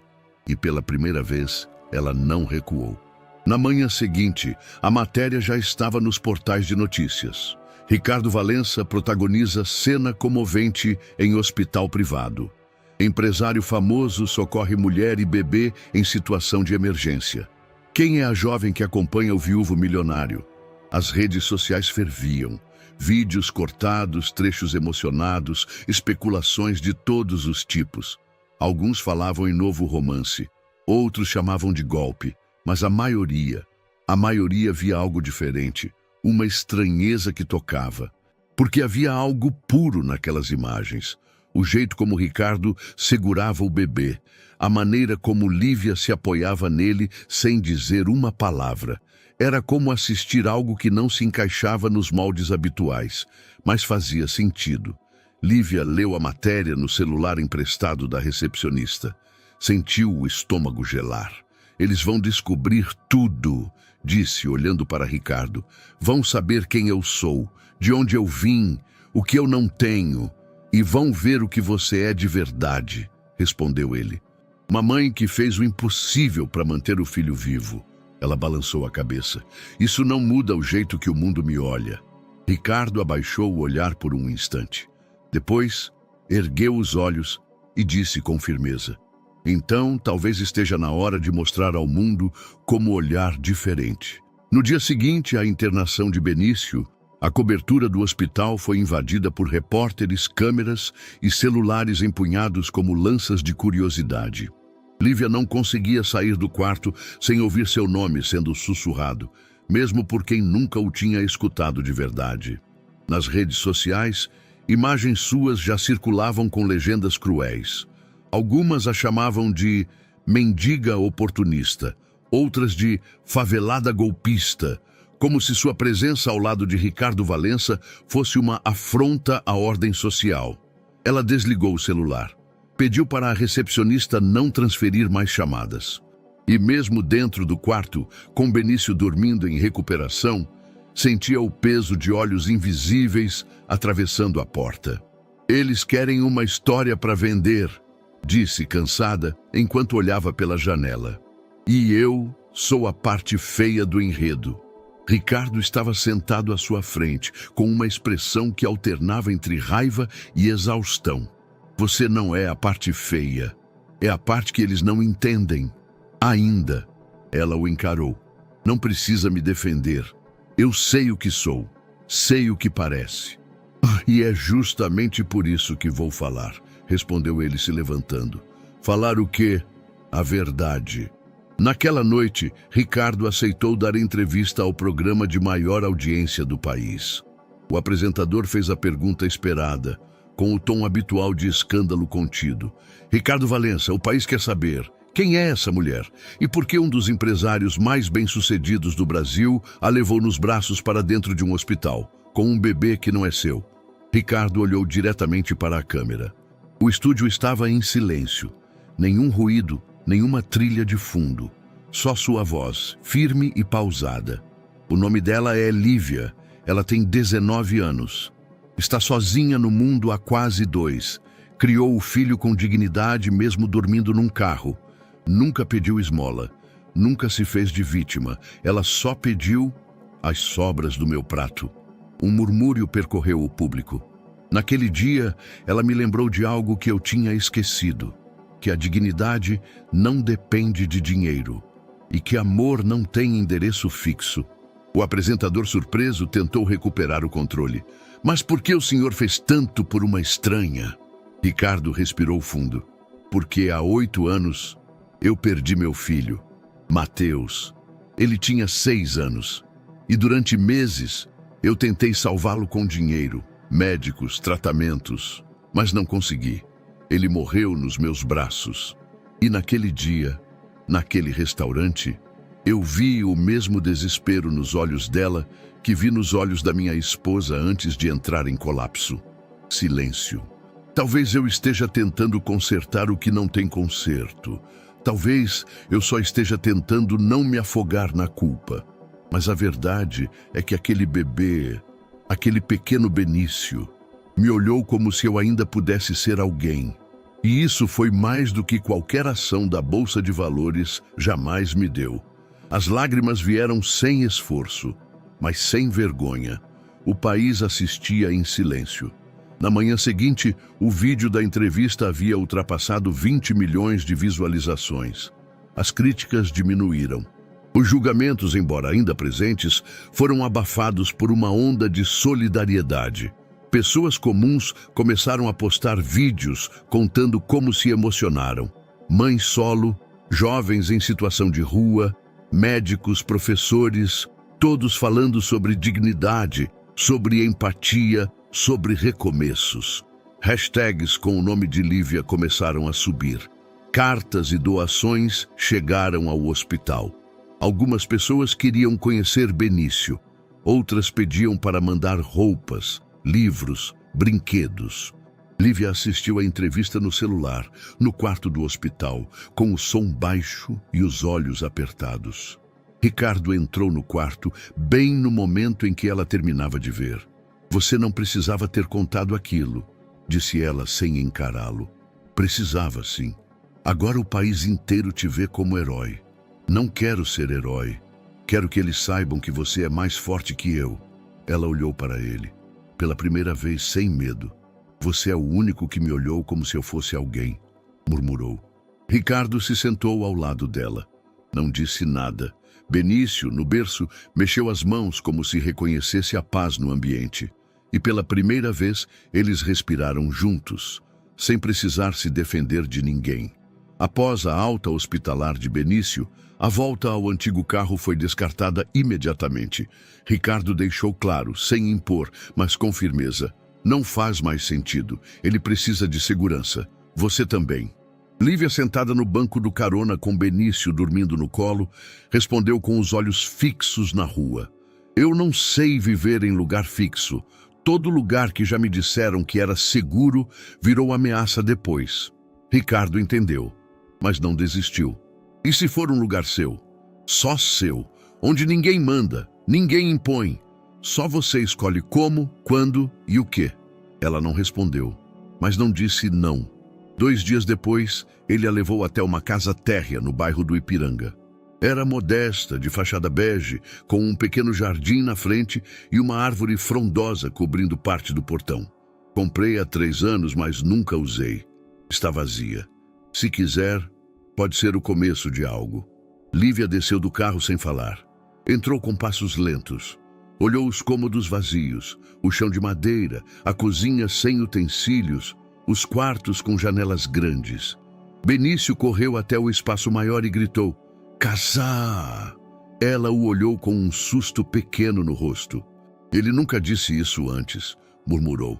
E pela primeira vez, ela não recuou. Na manhã seguinte, a matéria já estava nos portais de notícias. Ricardo Valença protagoniza cena comovente em hospital privado. Empresário famoso socorre mulher e bebê em situação de emergência. Quem é a jovem que acompanha o viúvo milionário? As redes sociais ferviam. Vídeos cortados, trechos emocionados, especulações de todos os tipos. Alguns falavam em novo romance, outros chamavam de golpe, mas a maioria via algo diferente, uma estranheza que tocava. Porque havia algo puro naquelas imagens. O jeito como Ricardo segurava o bebê, a maneira como Lívia se apoiava nele sem dizer uma palavra. Era como assistir algo que não se encaixava nos moldes habituais, mas fazia sentido. Lívia leu a matéria no celular emprestado da recepcionista. Sentiu o estômago gelar. "Eles vão descobrir tudo", disse, olhando para Ricardo. "Vão saber quem eu sou, de onde eu vim, o que eu não tenho, e vão ver o que você é de verdade", respondeu ele. "Uma mãe que fez o impossível para manter o filho vivo." Ela balançou a cabeça. "Isso não muda o jeito que o mundo me olha." Ricardo abaixou o olhar por um instante. Depois, ergueu os olhos e disse com firmeza: "Então, talvez esteja na hora de mostrar ao mundo como olhar diferente." No dia seguinte à internação de Benício, a cobertura do hospital foi invadida por repórteres, câmeras e celulares empunhados como lanças de curiosidade. Lívia não conseguia sair do quarto sem ouvir seu nome sendo sussurrado, mesmo por quem nunca o tinha escutado de verdade. Nas redes sociais, imagens suas já circulavam com legendas cruéis. Algumas a chamavam de mendiga oportunista, outras de favelada golpista, como se sua presença ao lado de Ricardo Valença fosse uma afronta à ordem social. Ela desligou o celular. Pediu para a recepcionista não transferir mais chamadas. E mesmo dentro do quarto, com Benício dormindo em recuperação, sentia o peso de olhos invisíveis atravessando a porta. "Eles querem uma história para vender", disse cansada enquanto olhava pela janela. "E eu sou a parte feia do enredo." Ricardo estava sentado à sua frente, com uma expressão que alternava entre raiva e exaustão. "Você não é a parte feia. É a parte que eles não entendem. Ainda." Ela o encarou. "Não precisa me defender. Eu sei o que sou. Sei o que parece." "E é justamente por isso que vou falar", respondeu ele se levantando. "Falar o quê? A verdade." Naquela noite, Ricardo aceitou dar entrevista ao programa de maior audiência do país. O apresentador fez a pergunta esperada, com o tom habitual de escândalo contido. "Ricardo Valença, o país quer saber, quem é essa mulher? E por que um dos empresários mais bem-sucedidos do Brasil a levou nos braços para dentro de um hospital, com um bebê que não é seu?" Ricardo olhou diretamente para a câmera. O estúdio estava em silêncio. Nenhum ruído, nenhuma trilha de fundo. Só sua voz, firme e pausada. "O nome dela é Lívia. Ela tem 19 anos. Está sozinha no mundo há quase 2. Criou o filho com dignidade mesmo dormindo num carro. Nunca pediu esmola. Nunca se fez de vítima. Ela só pediu as sobras do meu prato." Um murmúrio percorreu o público. Naquele dia, ela me lembrou de algo que eu tinha esquecido. Que a dignidade não depende de dinheiro. E que amor não tem endereço fixo. O apresentador surpreso tentou recuperar o controle. "Mas por que o senhor fez tanto por uma estranha?" Ricardo respirou fundo. "Porque há 8 anos eu perdi meu filho, Mateus. Ele tinha 6 anos. E durante meses eu tentei salvá-lo com dinheiro, médicos, tratamentos, mas não consegui. Ele morreu nos meus braços. E naquele dia, naquele restaurante, eu vi o mesmo desespero nos olhos dela que vi nos olhos da minha esposa antes de entrar em colapso. Silêncio. Talvez eu esteja tentando consertar o que não tem conserto. Talvez eu só esteja tentando não me afogar na culpa. Mas a verdade é que aquele bebê, aquele pequeno Benício, me olhou como se eu ainda pudesse ser alguém. E isso foi mais do que qualquer ação da Bolsa de Valores jamais me deu. As lágrimas vieram sem esforço, mas sem vergonha. O país assistia em silêncio. Na manhã seguinte, o vídeo da entrevista havia ultrapassado 20 milhões de visualizações. As críticas diminuíram. Os julgamentos, embora ainda presentes, foram abafados por uma onda de solidariedade. Pessoas comuns começaram a postar vídeos contando como se emocionaram. Mães solo, jovens em situação de rua, médicos, professores, todos falando sobre dignidade, sobre empatia, sobre recomeços. Hashtags com o nome de Lívia começaram a subir. Cartas e doações chegaram ao hospital. Algumas pessoas queriam conhecer Benício. Outras pediam para mandar roupas, livros, brinquedos. Lívia assistiu à entrevista no celular, no quarto do hospital, com o som baixo e os olhos apertados. Ricardo entrou no quarto bem no momento em que ela terminava de ver. "Você não precisava ter contado aquilo", disse ela sem encará-lo. "Precisava, sim. Agora o país inteiro te vê como herói." "Não quero ser herói. Quero que eles saibam que você é mais forte que eu." Ela olhou para ele. Pela primeira vez, sem medo. "Você é o único que me olhou como se eu fosse alguém", murmurou. Ricardo se sentou ao lado dela. Não disse nada. Benício, no berço, mexeu as mãos como se reconhecesse a paz no ambiente. E pela primeira vez, eles respiraram juntos, sem precisar se defender de ninguém. Após a alta hospitalar de Benício, a volta ao antigo carro foi descartada imediatamente. Ricardo deixou claro, sem impor, mas com firmeza: não faz mais sentido. Ele precisa de segurança. Você também. Lívia, sentada no banco do carona com Benício dormindo no colo, respondeu com os olhos fixos na rua. Eu não sei viver em lugar fixo. Todo lugar que já me disseram que era seguro virou ameaça depois. Ricardo entendeu, mas não desistiu. E se for um lugar seu? Só seu, onde ninguém manda, ninguém impõe. Só você escolhe como, quando e o quê. Ela não respondeu, mas não disse não. 2 dias depois, ele a levou até uma casa térrea no bairro do Ipiranga. Era modesta, de fachada bege, com um pequeno jardim na frente e uma árvore frondosa cobrindo parte do portão. Comprei há 3 anos, mas nunca usei. Está vazia. Se quiser, pode ser o começo de algo. Lívia desceu do carro sem falar. Entrou com passos lentos. Olhou os cômodos vazios, o chão de madeira, a cozinha sem utensílios, os quartos com janelas grandes. Benício correu até o espaço maior e gritou: "Casar!" Ela o olhou com um susto pequeno no rosto. Ele nunca disse isso antes, murmurou.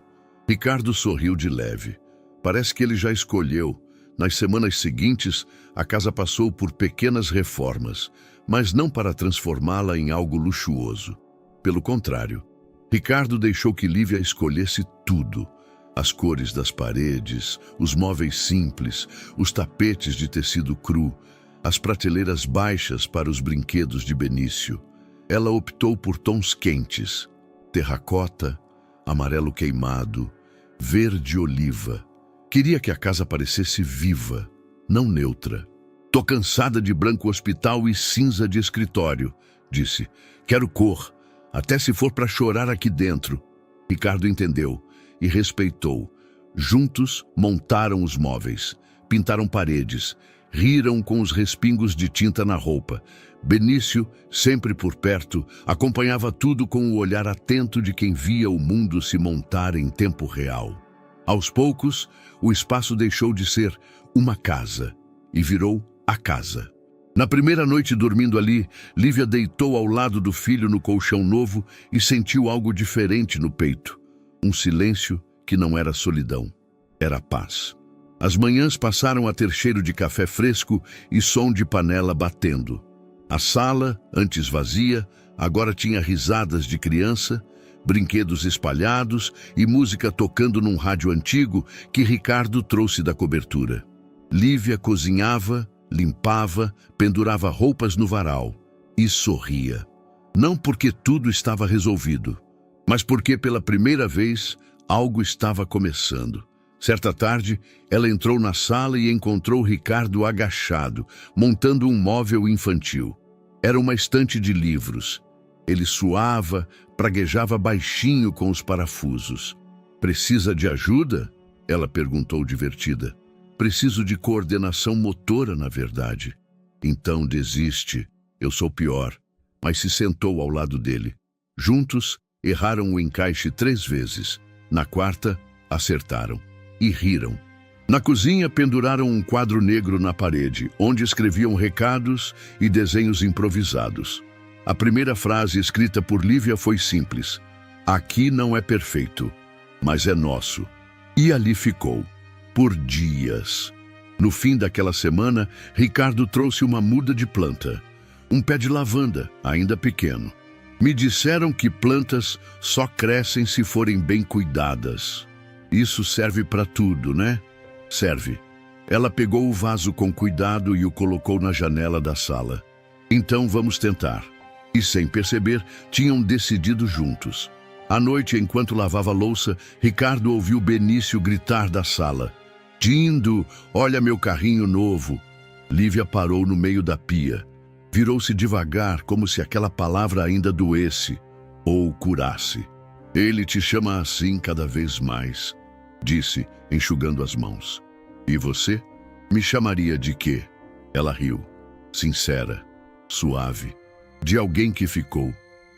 Ricardo sorriu de leve. Parece que ele já escolheu. Nas semanas seguintes, a casa passou por pequenas reformas, mas não para transformá-la em algo luxuoso. Pelo contrário, Ricardo deixou que Lívia escolhesse tudo. As cores das paredes, os móveis simples, os tapetes de tecido cru, as prateleiras baixas para os brinquedos de Benício. Ela optou por tons quentes: terracota, amarelo queimado, verde oliva. Queria que a casa parecesse viva, não neutra. "Tô cansada de branco hospital e cinza de escritório", disse. "Quero cor, até se for para chorar aqui dentro." Ricardo entendeu e respeitou. Juntos montaram os móveis, pintaram paredes, riram com os respingos de tinta na roupa. Benício, sempre por perto, acompanhava tudo com o olhar atento de quem via o mundo se montar em tempo real. Aos poucos, o espaço deixou de ser uma casa e virou a casa. Na primeira noite dormindo ali, Lívia deitou ao lado do filho no colchão novo e sentiu algo diferente no peito. Um silêncio que não era solidão, era paz. As manhãs passaram a ter cheiro de café fresco e som de panela batendo. A sala, antes vazia, agora tinha risadas de criança, brinquedos espalhados e música tocando num rádio antigo que Ricardo trouxe da cobertura. Lívia cozinhava, limpava, pendurava roupas no varal e sorria. Não porque tudo estava resolvido, mas porque pela primeira vez algo estava começando. Certa tarde, ela entrou na sala e encontrou Ricardo agachado, montando um móvel infantil. Era uma estante de livros. Ele suava, praguejava baixinho com os parafusos. "Precisa de ajuda?" Ela perguntou divertida. "Preciso de coordenação motora, na verdade." "Então desiste. Eu sou pior." Mas se sentou ao lado dele. Juntos, erraram o encaixe 3 vezes. Na quarta, acertaram. E riram. Na cozinha, penduraram um quadro negro na parede, onde escreviam recados e desenhos improvisados. A primeira frase escrita por Lívia foi simples: "Aqui não é perfeito, mas é nosso." E ali ficou, por dias. No fim daquela semana, Ricardo trouxe uma muda de planta, um pé de lavanda, ainda pequeno. "Me disseram que plantas só crescem se forem bem cuidadas." "Isso serve para tudo, né?" "Serve." Ela pegou o vaso com cuidado e o colocou na janela da sala. "Então vamos tentar." E sem perceber, tinham decidido juntos. À noite, enquanto lavava a louça, Ricardo ouviu Benício gritar da sala: "Dindo, olha meu carrinho novo." Lívia parou no meio da pia. Virou-se devagar, como se aquela palavra ainda doesse ou curasse. "Ele te chama assim cada vez mais", disse, enxugando as mãos. "E você? Me chamaria de quê?" Ela riu, sincera, suave, de alguém que ficou,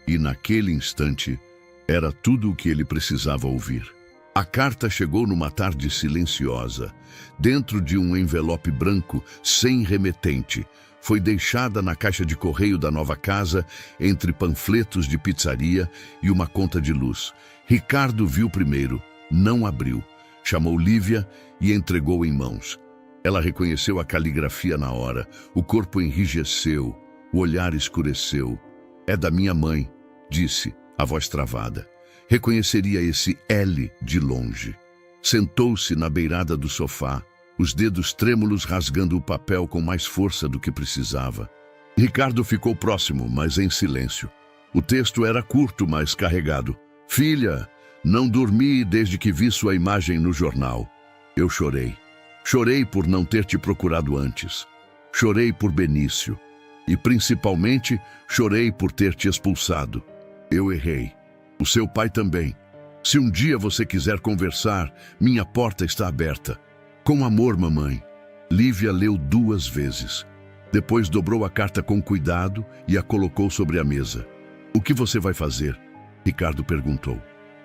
e naquele instante era tudo o que ele precisava ouvir. A carta chegou numa tarde silenciosa. Dentro de um envelope branco, sem remetente, foi deixada na caixa de correio da nova casa, entre panfletos de pizzaria e uma conta de luz. Ricardo viu primeiro, não abriu. Chamou Lívia e entregou em mãos. Ela reconheceu a caligrafia na hora. O corpo enrijeceu, o olhar escureceu. "É da minha mãe", disse, a voz travada. Reconheceria esse L de longe. Sentou-se na beirada do sofá, os dedos trêmulos rasgando o papel com mais força do que precisava. Ricardo ficou próximo, mas em silêncio. O texto era curto, mas carregado. "Filha, não dormi desde que vi sua imagem no jornal. Eu chorei. Chorei por não ter te procurado antes. Chorei por Benício. E principalmente, chorei por ter te expulsado. Eu errei. O seu pai também. Se um dia você quiser conversar, minha porta está aberta. Com amor, mamãe." Lívia leu 2 vezes. Depois dobrou a carta com cuidado e a colocou sobre a mesa. "O que você vai fazer?" Ricardo perguntou.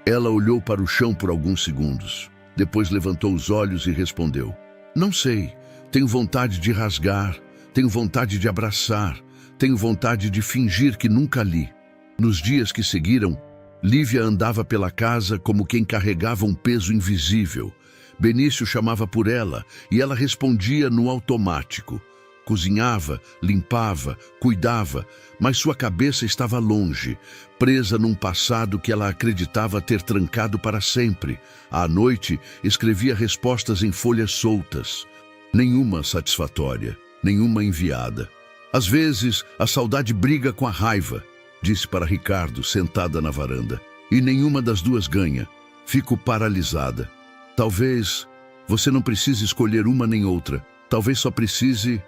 Ela olhou para o chão por alguns segundos. Depois levantou os olhos e respondeu. "Não sei. Tenho vontade de rasgar. Tenho vontade de abraçar. Tenho vontade de fingir que nunca li." Nos dias que seguiram, Lívia andava pela casa como quem carregava um peso invisível. Benício chamava por ela e ela respondia no automático. Cozinhava, limpava, cuidava, mas sua cabeça estava longe, presa num passado que ela acreditava ter trancado para sempre. À noite, escrevia respostas em folhas soltas. Nenhuma satisfatória, nenhuma enviada. "Às vezes, a saudade briga com a raiva", disse para Ricardo, sentada na varanda. "E nenhuma das duas ganha. Fico paralisada. Talvez você não precise escolher uma nem outra. Talvez só precise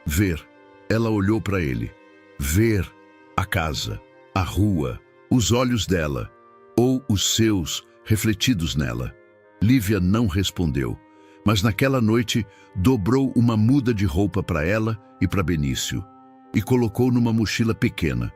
ver." Ela olhou para ele. Ver a casa, a rua, os olhos dela, ou os seus refletidos nela. Lívia não respondeu, mas naquela noite dobrou uma muda de roupa para ela e para Benício e colocou numa mochila pequena.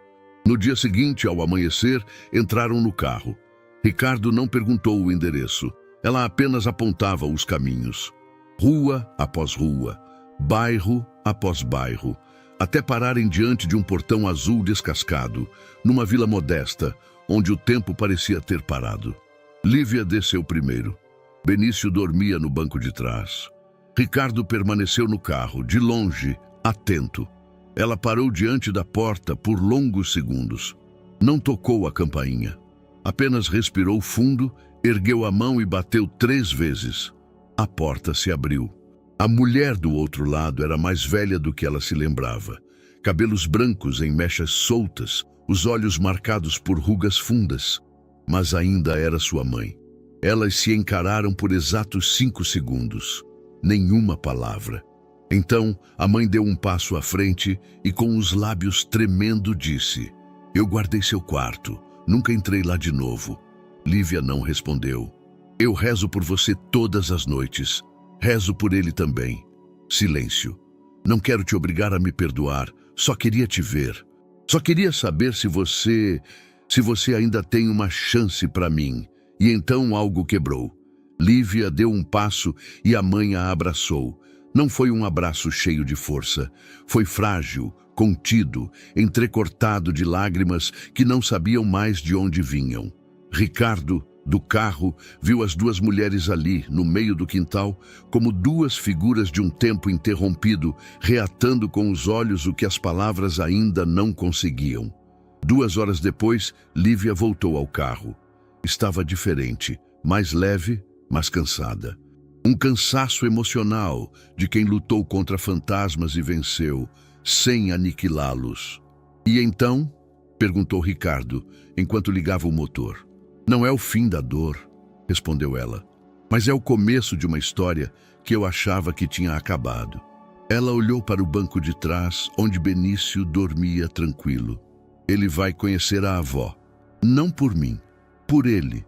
No dia seguinte, ao amanhecer, entraram no carro. Ricardo não perguntou o endereço. Ela apenas apontava os caminhos. Rua após rua, bairro após bairro, até pararem diante de um portão azul descascado, numa vila modesta, onde o tempo parecia ter parado. Lívia desceu primeiro. Benício dormia no banco de trás. Ricardo permaneceu no carro, de longe, atento. Ela parou diante da porta por longos segundos. Não tocou a campainha. Apenas respirou fundo, ergueu a mão e bateu 3 vezes. A porta se abriu. A mulher do outro lado era mais velha do que ela se lembrava. Cabelos brancos em mechas soltas, os olhos marcados por rugas fundas. Mas ainda era sua mãe. Elas se encararam por exatos 5 segundos. Nenhuma palavra. Então, a mãe deu um passo à frente e, com os lábios tremendo, disse: "Eu guardei seu quarto. Nunca entrei lá de novo." Lívia não respondeu. "Eu rezo por você todas as noites. Rezo por ele também." Silêncio. "Não quero te obrigar a me perdoar. Só queria te ver. Só queria saber se você ainda tem uma chance para mim." E então algo quebrou. Lívia deu um passo e a mãe a abraçou. Não foi um abraço cheio de força. Foi frágil, contido, entrecortado de lágrimas que não sabiam mais de onde vinham. Ricardo, do carro, viu as 2 mulheres ali, no meio do quintal, como 2 figuras de um tempo interrompido, reatando com os olhos o que as palavras ainda não conseguiam. 2 horas depois, Lívia voltou ao carro. Estava diferente, mais leve, mas cansada. Um cansaço emocional de quem lutou contra fantasmas e venceu, sem aniquilá-los. "E então?" perguntou Ricardo, enquanto ligava o motor. "Não é o fim da dor", respondeu ela, "mas é o começo de uma história que eu achava que tinha acabado." Ela olhou para o banco de trás, onde Benício dormia tranquilo. "Ele vai conhecer a avó. Não por mim, por ele."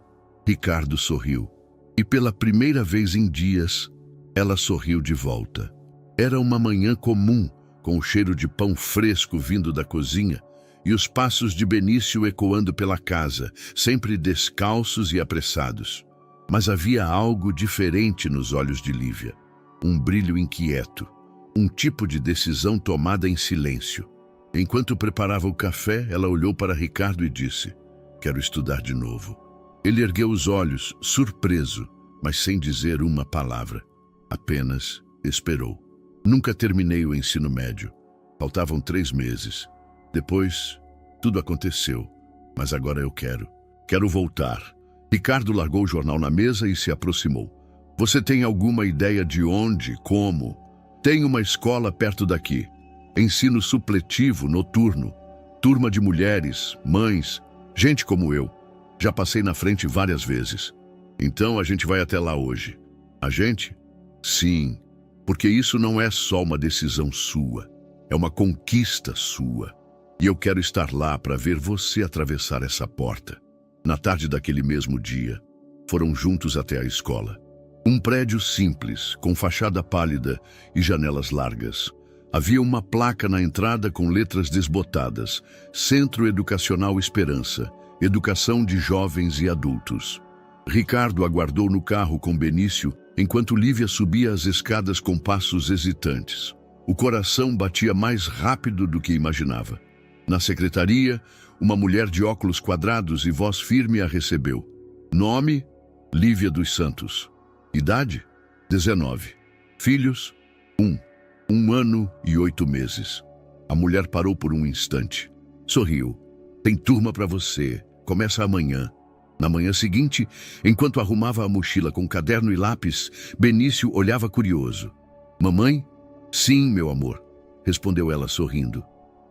Ricardo sorriu. E pela primeira vez em dias, ela sorriu de volta. Era uma manhã comum, com o cheiro de pão fresco vindo da cozinha e os passos de Benício ecoando pela casa, sempre descalços e apressados. Mas havia algo diferente nos olhos de Lívia. Um brilho inquieto, um tipo de decisão tomada em silêncio. Enquanto preparava o café, ela olhou para Ricardo e disse: "Quero estudar de novo." Ele ergueu os olhos, surpreso, mas sem dizer uma palavra. Apenas esperou. Nunca terminei o ensino médio. Faltavam 3 meses. Depois, tudo aconteceu. Mas agora eu quero voltar. Ricardo largou o jornal na mesa e se aproximou. "Você tem alguma ideia de onde, como?" "Tem uma escola perto daqui. Ensino supletivo, noturno. Turma de mulheres, mães, gente como eu. Já passei na frente várias vezes. Então a gente vai até lá hoje." "A gente?" "Sim, porque isso não é só uma decisão sua. É uma conquista sua. E eu quero estar lá para ver você atravessar essa porta." Na tarde daquele mesmo dia, foram juntos até a escola. Um prédio simples, com fachada pálida e janelas largas. Havia uma placa na entrada com letras desbotadas: Centro Educacional Esperança, Educação de Jovens e Adultos. Ricardo aguardou no carro com Benício, enquanto Lívia subia as escadas com passos hesitantes. O coração batia mais rápido do que imaginava. Na secretaria, uma mulher de óculos quadrados e voz firme a recebeu. Nome: Lívia dos Santos. Idade: 19. Filhos: 1 ano e 8 meses. A mulher parou por um instante. Sorriu. "Tem turma para você. Começa amanhã." Na manhã seguinte, enquanto arrumava a mochila com caderno e lápis, Benício olhava curioso. "Mamãe?" "Sim, meu amor", respondeu ela sorrindo.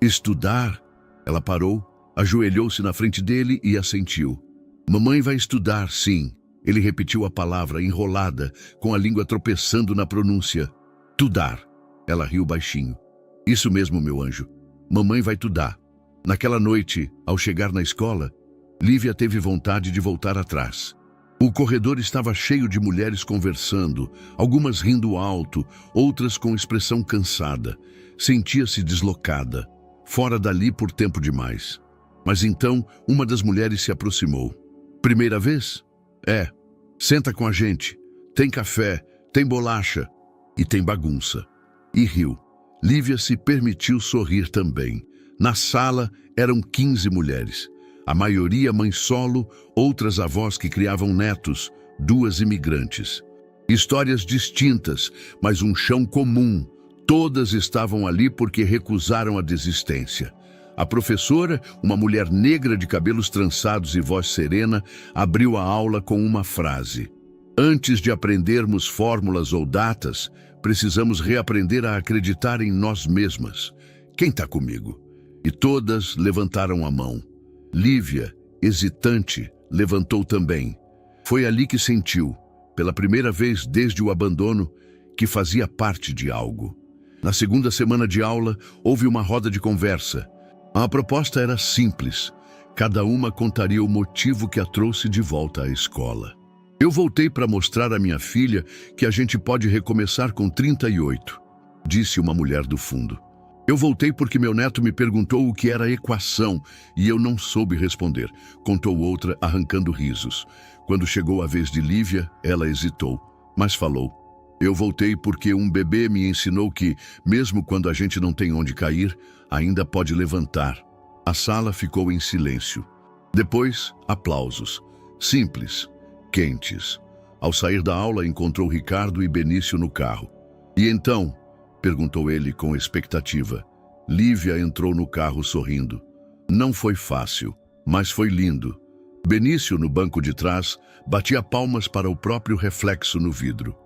"Estudar?" Ela parou, ajoelhou-se na frente dele e assentiu. "Mamãe vai estudar, sim." Ele repetiu a palavra, enrolada, com a língua tropeçando na pronúncia. "Tudar." Ela riu baixinho. "Isso mesmo, meu anjo. Mamãe vai tudar." Naquela noite, ao chegar na escola, Lívia teve vontade de voltar atrás. O corredor estava cheio de mulheres conversando, algumas rindo alto, outras com expressão cansada. Sentia-se deslocada, fora dali por tempo demais. Mas então, uma das mulheres se aproximou. "Primeira vez?" "É. Senta com a gente. Tem café, tem bolacha e tem bagunça." E riu. Lívia se permitiu sorrir também. Na sala eram 15 mulheres. A maioria mãe solo, outras avós que criavam netos, 2 imigrantes. Histórias distintas, mas um chão comum. Todas estavam ali porque recusaram a desistência. A professora, uma mulher negra de cabelos trançados e voz serena, abriu a aula com uma frase: "Antes de aprendermos fórmulas ou datas, precisamos reaprender a acreditar em nós mesmas. Quem está comigo?" E todas levantaram a mão. Lívia, hesitante, levantou também. Foi ali que sentiu, pela primeira vez desde o abandono, que fazia parte de algo. Na segunda semana de aula, houve uma roda de conversa. A proposta era simples. Cada uma contaria o motivo que a trouxe de volta à escola. "Eu voltei para mostrar à minha filha que a gente pode recomeçar com 38, disse uma mulher do fundo. "Eu voltei porque meu neto me perguntou o que era equação e eu não soube responder", contou outra, arrancando risos. Quando chegou a vez de Lívia, ela hesitou, mas falou: "Eu voltei porque um bebê me ensinou que, mesmo quando a gente não tem onde cair, ainda pode levantar." A sala ficou em silêncio. Depois, aplausos. Simples, quentes. Ao sair da aula, encontrou Ricardo e Benício no carro. "E então?", perguntou ele com expectativa. Lívia entrou no carro sorrindo. "Não foi fácil, mas foi lindo." Benício, no banco de trás, batia palmas para o próprio reflexo no vidro.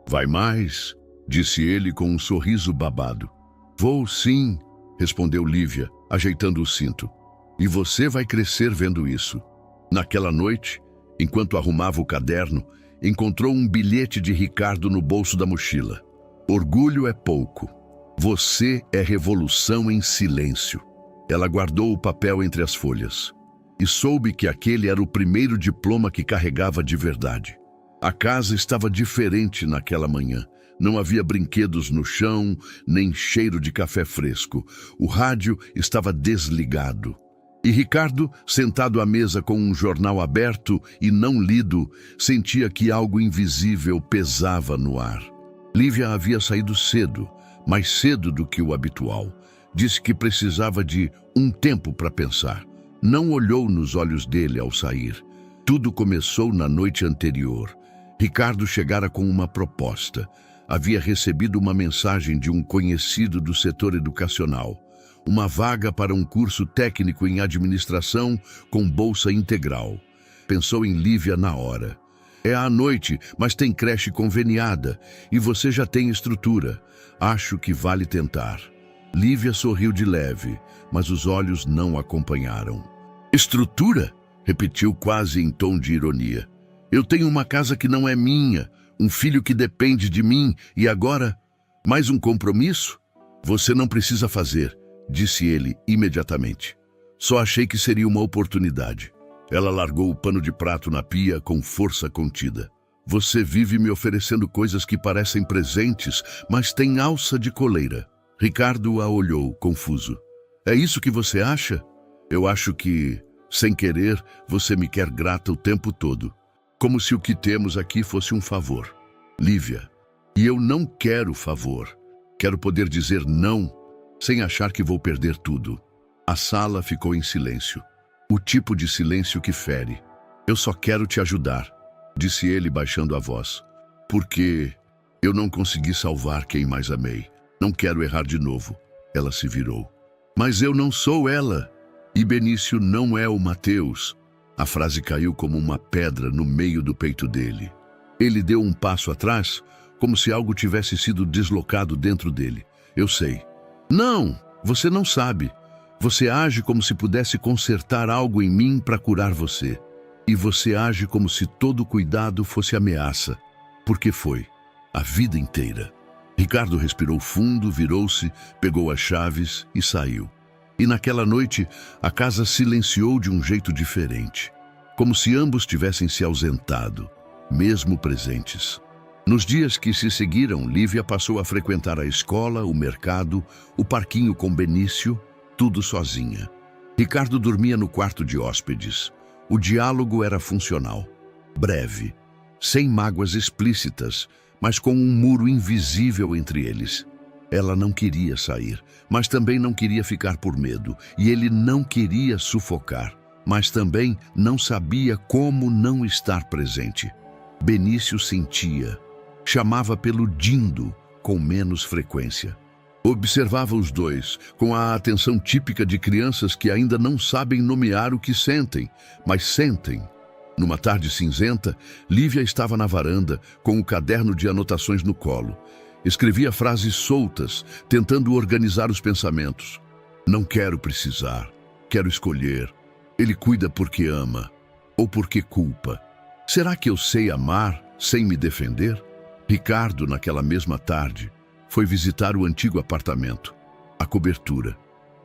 "Vai mais?", disse ele com um sorriso babado. "Vou sim", respondeu Lívia, ajeitando o cinto. "E você vai crescer vendo isso." Naquela noite, enquanto arrumava o caderno, encontrou um bilhete de Ricardo no bolso da mochila. "Orgulho é pouco. Você é revolução em silêncio." Ela guardou o papel entre as folhas e soube que aquele era o primeiro diploma que carregava de verdade. A casa estava diferente naquela manhã. Não havia brinquedos no chão, nem cheiro de café fresco. O rádio estava desligado. E Ricardo, sentado à mesa com um jornal aberto e não lido, sentia que algo invisível pesava no ar. Lívia havia saído cedo, mais cedo do que o habitual. Disse que precisava de um tempo para pensar. Não olhou nos olhos dele ao sair. Tudo começou na noite anterior. Ricardo chegara com uma proposta. Havia recebido uma mensagem de um conhecido do setor educacional. Uma vaga para um curso técnico em administração com bolsa integral. Pensou em Lívia na hora. É à noite, mas tem creche conveniada e você já tem estrutura. Acho que vale tentar. Lívia sorriu de leve, mas os olhos não acompanharam. Estrutura? Repetiu quase em tom de ironia. Eu tenho uma casa que não é minha, um filho que depende de mim e agora, mais um compromisso? Você não precisa fazer, disse ele imediatamente. Só achei que seria uma oportunidade. Ela largou o pano de prato na pia com força contida. Você vive me oferecendo coisas que parecem presentes, mas tem alça de coleira. Ricardo a olhou, confuso. É isso que você acha? Eu acho que, sem querer, você me quer grata o tempo todo. Como se o que temos aqui fosse um favor. Lívia, e eu não quero favor. Quero poder dizer não, sem achar que vou perder tudo. A sala ficou em silêncio. O tipo de silêncio que fere. Eu só quero te ajudar, disse ele baixando a voz. Porque eu não consegui salvar quem mais amei. Não quero errar de novo. Ela se virou. Mas eu não sou ela. E Benício não é o Mateus. A frase caiu como uma pedra no meio do peito dele. Ele deu um passo atrás, como se algo tivesse sido deslocado dentro dele. Eu sei. Não, você não sabe. Você age como se pudesse consertar algo em mim para curar você. E você age como se todo cuidado fosse ameaça. Porque foi. A vida inteira. Ricardo respirou fundo, virou-se, pegou as chaves e saiu. E naquela noite, a casa silenciou de um jeito diferente. Como se ambos tivessem se ausentado, mesmo presentes. Nos dias que se seguiram, Lívia passou a frequentar a escola, o mercado, o parquinho com Benício, tudo sozinha. Ricardo dormia no quarto de hóspedes. O diálogo era funcional, breve, sem mágoas explícitas, mas com um muro invisível entre eles. Ela não queria sair, mas também não queria ficar por medo, e ele não queria sufocar, mas também não sabia como não estar presente. Benício sentia, chamava pelo Dindo com menos frequência. Observava os dois, com a atenção típica de crianças que ainda não sabem nomear o que sentem, mas sentem. Numa tarde cinzenta, Lívia estava na varanda, com o caderno de anotações no colo. Escrevia frases soltas, tentando organizar os pensamentos. Não quero precisar, quero escolher. Ele cuida porque ama, ou porque culpa. Será que eu sei amar sem me defender? Ricardo, naquela mesma tarde, foi visitar o antigo apartamento, a cobertura.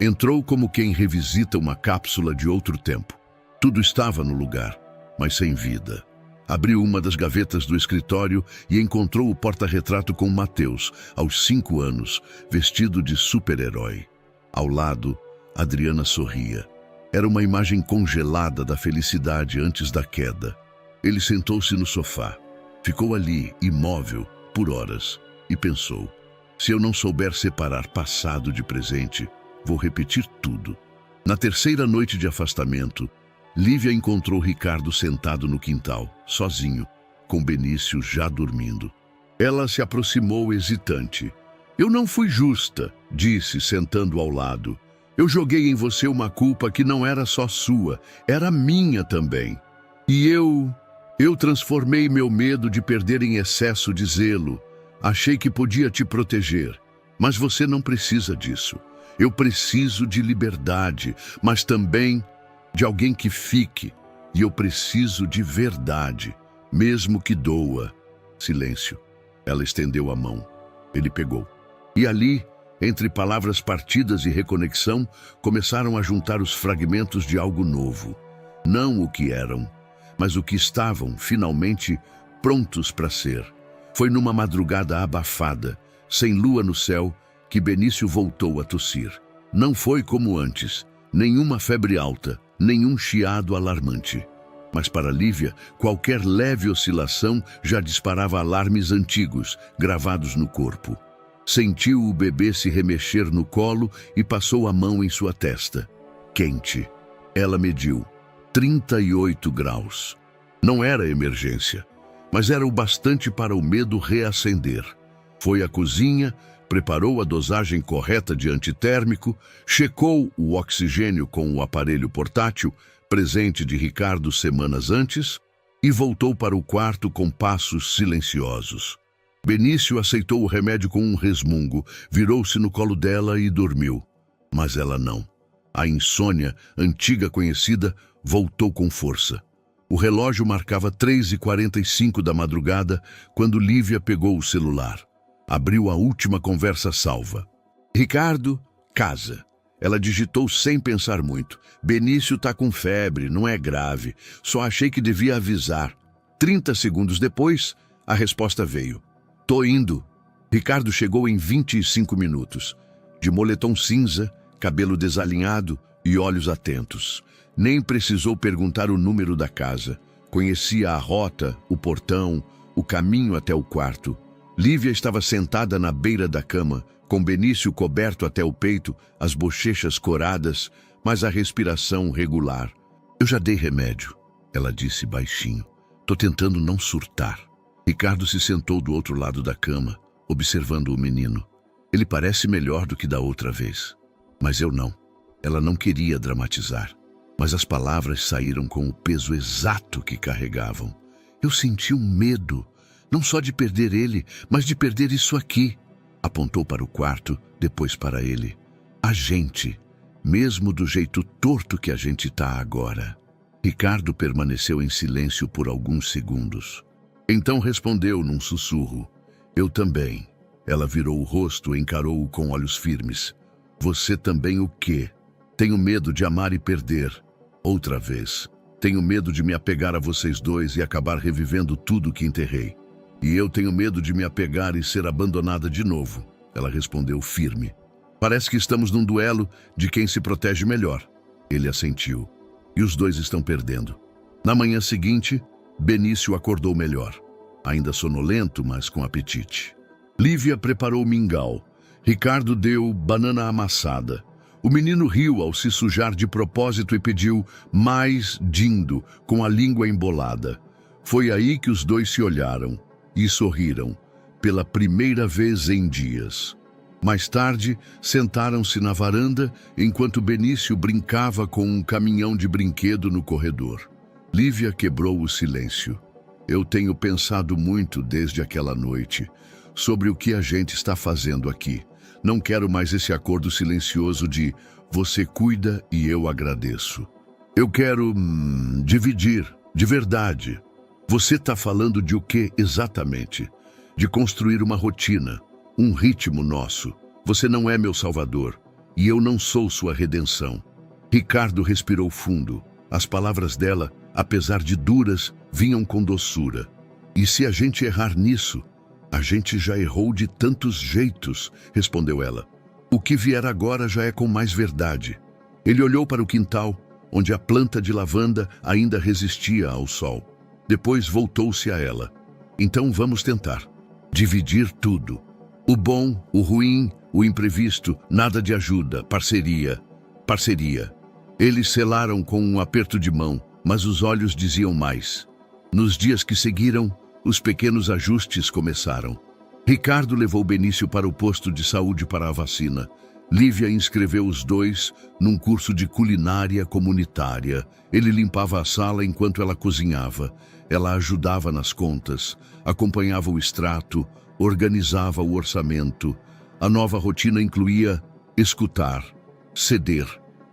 Entrou como quem revisita uma cápsula de outro tempo. Tudo estava no lugar, mas sem vida. Abriu uma das gavetas do escritório e encontrou o porta-retrato com Mateus, aos 5 anos, vestido de super-herói. Ao lado, Adriana sorria. Era uma imagem congelada da felicidade antes da queda. Ele sentou-se no sofá. Ficou ali, imóvel, por horas, e pensou: se eu não souber separar passado de presente, vou repetir tudo. Na terceira noite de afastamento, Lívia encontrou Ricardo sentado no quintal, sozinho, com Benício já dormindo. Ela se aproximou hesitante. Eu não fui justa, disse, sentando ao lado. Eu joguei em você uma culpa que não era só sua, era minha também. E eu transformei meu medo de perder em excesso de zelo. Achei que podia te proteger, mas você não precisa disso. Eu preciso de liberdade, mas também de alguém que fique. E eu preciso de verdade, mesmo que doa. Silêncio. Ela estendeu a mão. Ele pegou. E ali, entre palavras partidas e reconexão, começaram a juntar os fragmentos de algo novo. Não o que eram, mas o que estavam, finalmente, prontos para ser. Foi numa madrugada abafada, sem lua no céu, que Benício voltou a tossir. Não foi como antes, Nenhuma febre alta, nenhum chiado alarmante. Mas para Lívia, qualquer leve oscilação já disparava alarmes antigos, gravados no corpo. Sentiu o bebê se remexer no colo e passou a mão em sua testa. Quente. Ela mediu. 38 graus. Não era emergência, mas era o bastante para o medo reacender. Foi à cozinha, preparou a dosagem correta de antitérmico, checou o oxigênio com o aparelho portátil, presente de Ricardo semanas antes, e voltou para o quarto com passos silenciosos. Benício aceitou o remédio com um resmungo, virou-se no colo dela e dormiu. Mas ela não. A insônia, antiga conhecida, voltou com força. O relógio marcava 3h45 da madrugada quando Lívia pegou o celular. Abriu a última conversa salva. Ricardo, casa. Ela digitou sem pensar muito. Benício tá com febre, não é grave. Só achei que devia avisar. 30 segundos depois, a resposta veio. Tô indo. Ricardo chegou em 25 minutos. De moletom cinza, cabelo desalinhado e olhos atentos. Nem precisou perguntar o número da casa. Conhecia a rota, o portão, o caminho até o quarto. Lívia estava sentada na beira da cama, com Benício coberto até o peito, as bochechas coradas, mas a respiração regular. Eu já dei remédio, ela disse baixinho. Tô tentando não surtar. Ricardo se sentou do outro lado da cama, observando o menino. Ele parece melhor do que da outra vez. Mas eu não. Ela não queria dramatizar. Mas as palavras saíram com o peso exato que carregavam. Eu senti um medo, não só de perder ele, mas de perder isso aqui. Apontou para o quarto, depois para ele. A gente, mesmo do jeito torto que a gente tá agora. Ricardo permaneceu em silêncio por alguns segundos. Então respondeu num sussurro. Eu também. Ela virou o rosto e encarou-o com olhos firmes. Você também o quê? Tenho medo de amar e perder. Outra vez. Tenho medo de me apegar a vocês dois e acabar revivendo tudo que enterrei. E eu tenho medo de me apegar e ser abandonada de novo. Ela respondeu firme. Parece que estamos num duelo de quem se protege melhor. Ele assentiu. E os dois estão perdendo. Na manhã seguinte, Benício acordou melhor. Ainda sonolento, mas com apetite. Lívia preparou mingau. Ricardo deu banana amassada. O menino riu ao se sujar de propósito e pediu mais dindo, com a língua embolada. Foi aí que os dois se olharam e sorriram, pela primeira vez em dias. Mais tarde, sentaram-se na varanda, enquanto Benício brincava com um caminhão de brinquedo no corredor. Lívia quebrou o silêncio. Eu tenho pensado muito desde aquela noite sobre o que a gente está fazendo aqui. Não quero mais esse acordo silencioso de você cuida e eu agradeço. Eu quero dividir, de verdade. Você está falando de o que exatamente? De construir uma rotina, um ritmo nosso. Você não é meu salvador e eu não sou sua redenção. Ricardo respirou fundo. As palavras dela, apesar de duras, vinham com doçura. E se a gente errar nisso? A gente já errou de tantos jeitos, respondeu ela. O que vier agora já é com mais verdade. Ele olhou para o quintal, onde a planta de lavanda ainda resistia ao sol. Depois voltou-se a ela. Então vamos tentar. Dividir tudo. O bom, o ruim, o imprevisto, nada de ajuda, parceria. Parceria. Eles selaram com um aperto de mão, mas os olhos diziam mais. Nos dias que seguiram, os pequenos ajustes começaram. Ricardo levou Benício para o posto de saúde para a vacina. Lívia inscreveu os dois num curso de culinária comunitária. Ele limpava a sala enquanto ela cozinhava. Ela ajudava nas contas, acompanhava o extrato, organizava o orçamento. A nova rotina incluía escutar, ceder,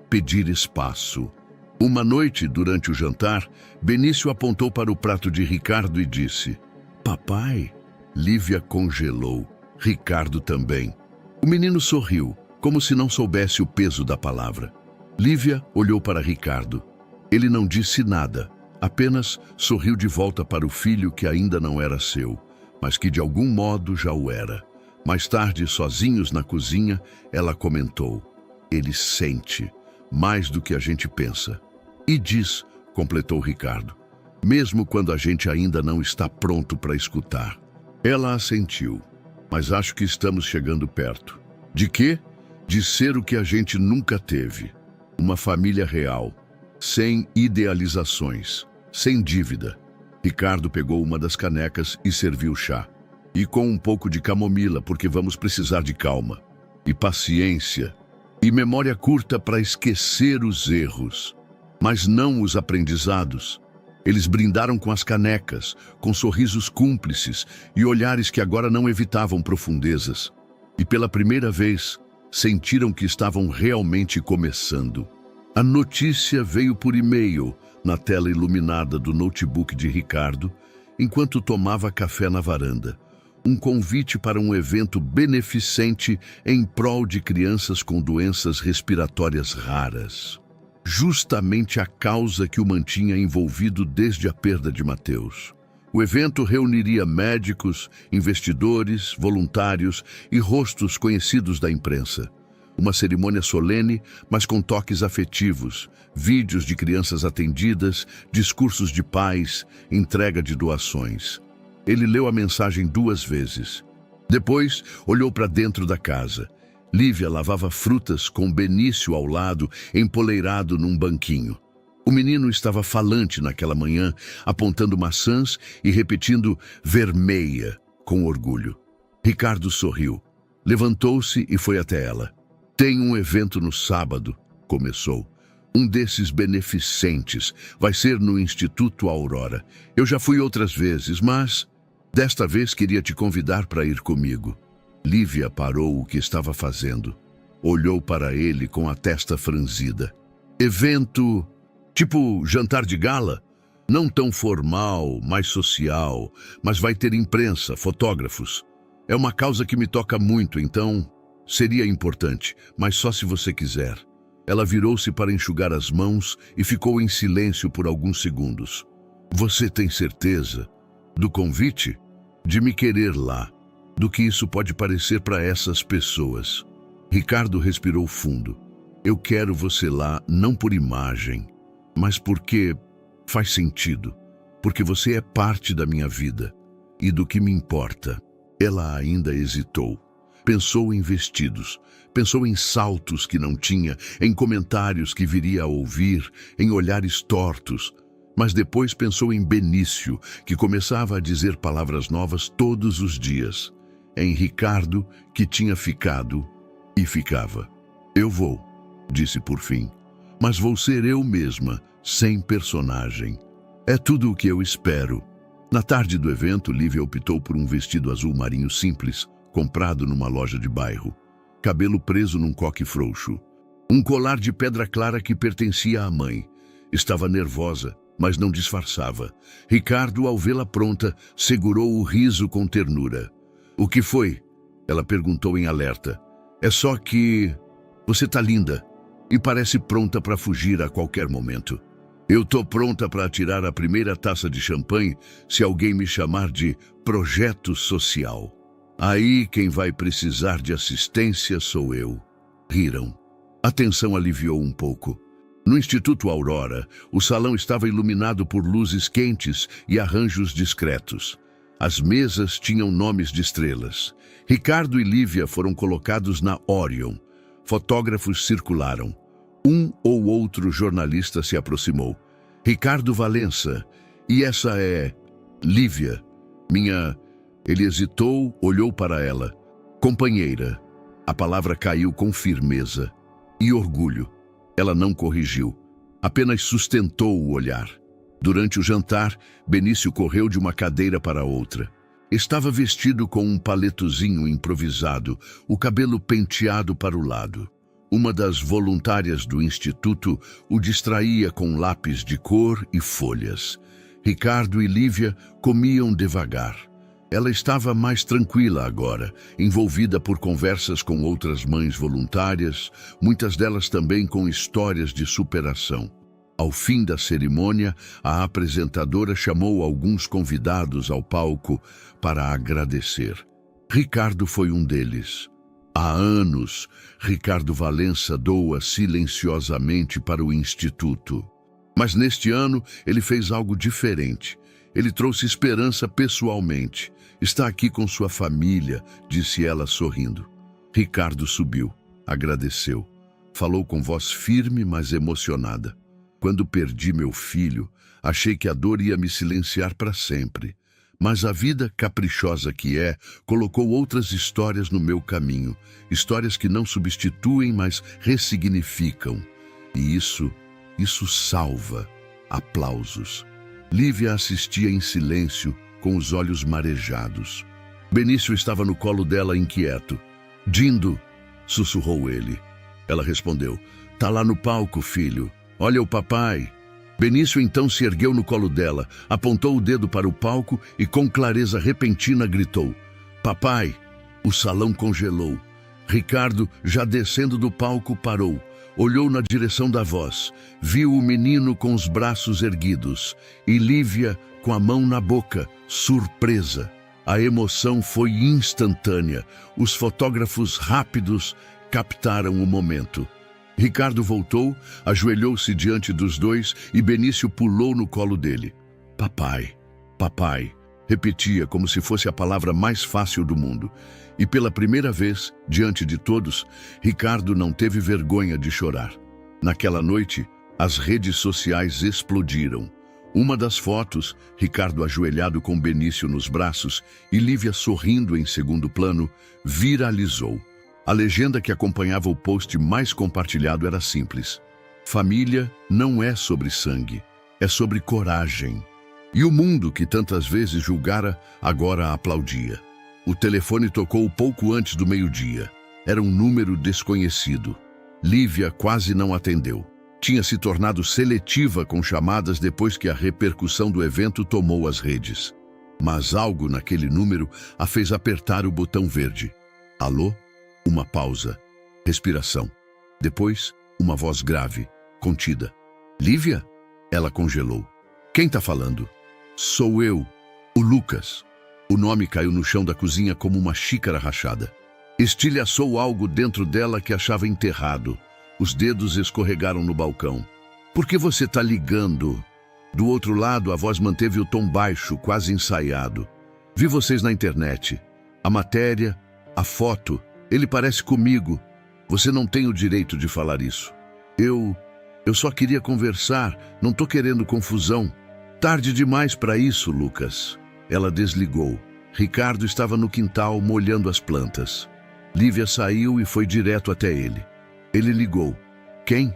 pedir espaço. Uma noite, durante o jantar, Benício apontou para o prato de Ricardo e disse: Papai? Lívia congelou. Ricardo também. O menino sorriu, como se não soubesse o peso da palavra. Lívia olhou para Ricardo. Ele não disse nada, apenas sorriu de volta para o filho que ainda não era seu, mas que de algum modo já o era. Mais tarde, sozinhos na cozinha, ela comentou: Ele sente, mais do que a gente pensa. E diz, completou Ricardo, mesmo quando a gente ainda não está pronto para escutar. Ela assentiu, mas acho que estamos chegando perto. De quê? De ser o que a gente nunca teve. Uma família real, sem idealizações, sem dívida. Ricardo pegou uma das canecas e serviu chá. E com um pouco de camomila, porque vamos precisar de calma. E paciência. E memória curta para esquecer os erros. Mas não os aprendizados. Eles brindaram com as canecas, com sorrisos cúmplices e olhares que agora não evitavam profundezas. E pela primeira vez, sentiram que estavam realmente começando. A notícia veio por e-mail, na tela iluminada do notebook de Ricardo, enquanto tomava café na varanda. Um convite para um evento beneficente em prol de crianças com doenças respiratórias raras. Justamente a causa que o mantinha envolvido desde a perda de Mateus. O evento reuniria médicos, investidores, voluntários e rostos conhecidos da imprensa. Uma cerimônia solene, mas com toques afetivos, vídeos de crianças atendidas, discursos de pais, entrega de doações. Ele leu a mensagem 2 vezes. Depois, olhou para dentro da casa. Lívia lavava frutas com Benício ao lado, empoleirado num banquinho. O menino estava falante naquela manhã, apontando maçãs e repetindo vermelha, com orgulho. Ricardo sorriu. Levantou-se e foi até ela. Tem um evento no sábado, começou. Um desses beneficentes. Vai ser no Instituto Aurora. Eu já fui outras vezes, mas desta vez queria te convidar para ir comigo. Lívia parou o que estava fazendo. Olhou para ele com a testa franzida. Evento, tipo jantar de gala? Não tão formal, mais social, mas vai ter imprensa, fotógrafos. É uma causa que me toca muito, então seria importante, mas só se você quiser. Ela virou-se para enxugar as mãos e ficou em silêncio por alguns segundos. Você tem certeza? Do convite? De me querer lá? Do que isso pode parecer para essas pessoas? Ricardo respirou fundo. Eu quero você lá não por imagem, mas porque faz sentido. Porque você é parte da minha vida e do que me importa. Ela ainda hesitou. Pensou em vestidos, pensou em saltos que não tinha, em comentários que viria a ouvir, em olhares tortos. Mas depois pensou em Benício, que começava a dizer palavras novas todos os dias. Em Ricardo, que tinha ficado e ficava. Eu vou, disse por fim, mas vou ser eu mesma, sem personagem. É tudo o que eu espero. Na tarde do evento, Lívia optou por um vestido azul marinho simples, comprado numa loja de bairro. Cabelo preso num coque frouxo. Um colar de pedra clara que pertencia à mãe. Estava nervosa, mas não disfarçava. Ricardo, ao vê-la pronta, segurou o riso com ternura. O que foi? Ela perguntou em alerta. É só que você tá linda e parece pronta para fugir a qualquer momento. Eu tô pronta para atirar a primeira taça de champanhe se alguém me chamar de projeto social. Aí quem vai precisar de assistência sou eu. Riram. A tensão aliviou um pouco. No Instituto Aurora, o salão estava iluminado por luzes quentes e arranjos discretos. As mesas tinham nomes de estrelas. Ricardo e Lívia foram colocados na Orion. Fotógrafos circularam. Um ou outro jornalista se aproximou. Ricardo Valença. E essa é Lívia, minha... Ele hesitou, olhou para ela. Companheira. A palavra caiu com firmeza. E orgulho. Ela não corrigiu. Apenas sustentou o olhar. Durante o jantar, Benício correu de uma cadeira para outra. Estava vestido com um paletozinho improvisado, o cabelo penteado para o lado. Uma das voluntárias do instituto o distraía com lápis de cor e folhas. Ricardo e Lívia comiam devagar. Ela estava mais tranquila agora, envolvida por conversas com outras mães voluntárias, muitas delas também com histórias de superação. Ao fim da cerimônia, a apresentadora chamou alguns convidados ao palco para agradecer. Ricardo foi um deles. Há anos, Ricardo Valença doa silenciosamente para o Instituto. Mas neste ano, ele fez algo diferente. Ele trouxe esperança pessoalmente. Está aqui com sua família, disse ela sorrindo. Ricardo subiu, agradeceu. Falou com voz firme, mas emocionada. Quando perdi meu filho, achei que a dor ia me silenciar para sempre. Mas a vida, caprichosa que é, colocou outras histórias no meu caminho. Histórias que não substituem, mas ressignificam. E isso salva. Aplausos. Lívia assistia em silêncio, com os olhos marejados. Benício estava no colo dela, inquieto. Dindo, sussurrou ele. Ela respondeu, tá lá no palco, filho. Olha o papai. Benício então se ergueu no colo dela, apontou o dedo para o palco e com clareza repentina gritou. Papai! O salão congelou. Ricardo, já descendo do palco, parou. Olhou na direção da voz. Viu o menino com os braços erguidos e Lívia com a mão na boca, surpresa. A emoção foi instantânea. Os fotógrafos rápidos captaram o momento. Ricardo voltou, ajoelhou-se diante dos dois e Benício pulou no colo dele. Papai, papai, repetia como se fosse a palavra mais fácil do mundo. E pela primeira vez, diante de todos, Ricardo não teve vergonha de chorar. Naquela noite, as redes sociais explodiram. Uma das fotos, Ricardo ajoelhado com Benício nos braços e Lívia sorrindo em segundo plano, viralizou. A legenda que acompanhava o post mais compartilhado era simples. Família não é sobre sangue, é sobre coragem. E o mundo que tantas vezes julgara, agora aplaudia. O telefone tocou pouco antes do meio-dia. Era um número desconhecido. Lívia quase não atendeu. Tinha se tornado seletiva com chamadas depois que a repercussão do evento tomou as redes. Mas algo naquele número a fez apertar o botão verde. Alô? Uma pausa. Respiração. Depois, uma voz grave, contida. Lívia? Ela congelou. Quem tá falando? Sou eu, o Lucas. O nome caiu no chão da cozinha como uma xícara rachada. Estilhaçou algo dentro dela que achava enterrado. Os dedos escorregaram no balcão. Por que você tá ligando? Do outro lado, a voz manteve o tom baixo, quase ensaiado. Vi vocês na internet. A matéria, a foto. Ele parece comigo. Você não tem o direito de falar isso. Eu só queria conversar. Não tô querendo confusão. Tarde demais para isso, Lucas. Ela desligou. Ricardo estava no quintal molhando as plantas. Lívia saiu e foi direto até ele. Ele ligou. Quem?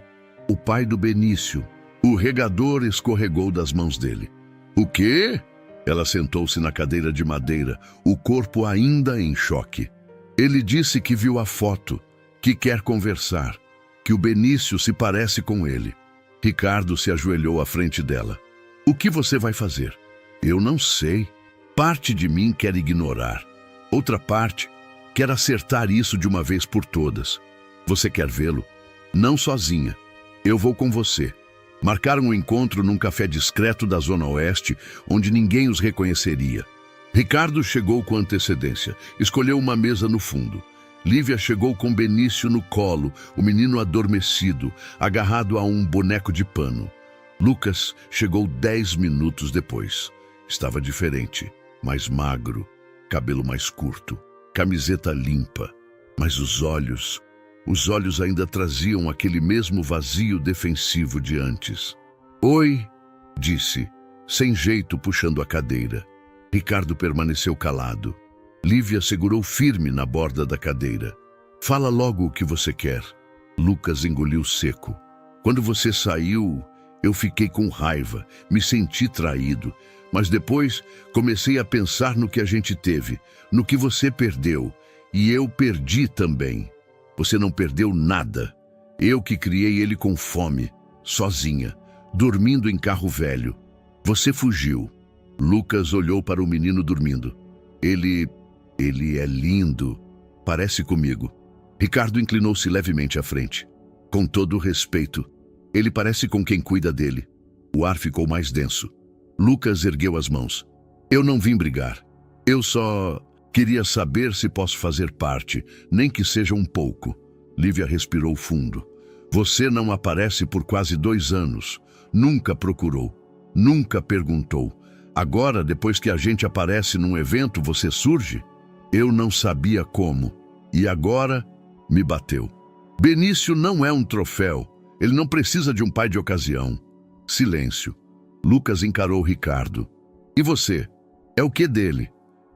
O pai do Benício. O regador escorregou das mãos dele. O quê? Ela sentou-se na cadeira de madeira, o corpo ainda em choque. Ele disse que viu a foto, que quer conversar, que o Benício se parece com ele. Ricardo se ajoelhou à frente dela. O que você vai fazer? Eu não sei. Parte de mim quer ignorar. Outra parte quer acertar isso de uma vez por todas. Você quer vê-lo? Não sozinha. Eu vou com você. Marcaram um encontro num café discreto da Zona Oeste, onde ninguém os reconheceria. Ricardo chegou com antecedência. Escolheu uma mesa no fundo. Lívia chegou com Benício no colo, o menino adormecido, agarrado a um boneco de pano. Lucas chegou 10 minutos depois. Estava diferente, mais magro, cabelo mais curto, camiseta limpa. Mas os olhos ainda traziam aquele mesmo vazio defensivo de antes. Oi, disse, sem jeito puxando a cadeira. Ricardo permaneceu calado. Lívia segurou firme na borda da cadeira. Fala logo o que você quer. Lucas engoliu seco. Quando você saiu, eu fiquei com raiva, me senti traído. Mas depois comecei a pensar no que a gente teve, no que você perdeu. E eu perdi também. Você não perdeu nada. Eu que criei ele com fome, sozinha, dormindo em carro velho. Você fugiu. Lucas olhou para o menino dormindo. Ele é lindo. Parece comigo. Ricardo inclinou-se levemente à frente. Com todo o respeito, ele parece com quem cuida dele. O ar ficou mais denso. Lucas ergueu as mãos. Eu não vim brigar. Eu só Queria saber se posso fazer parte, nem que seja um pouco. Lívia respirou fundo. Você não aparece por quase 2 anos. Nunca procurou. Nunca perguntou. Agora, depois que a gente aparece num evento, você surge? Eu não sabia como. E agora, me bateu. Benício não é um troféu. Ele não precisa de um pai de ocasião. Silêncio. Lucas encarou Ricardo. E você? É o que dele?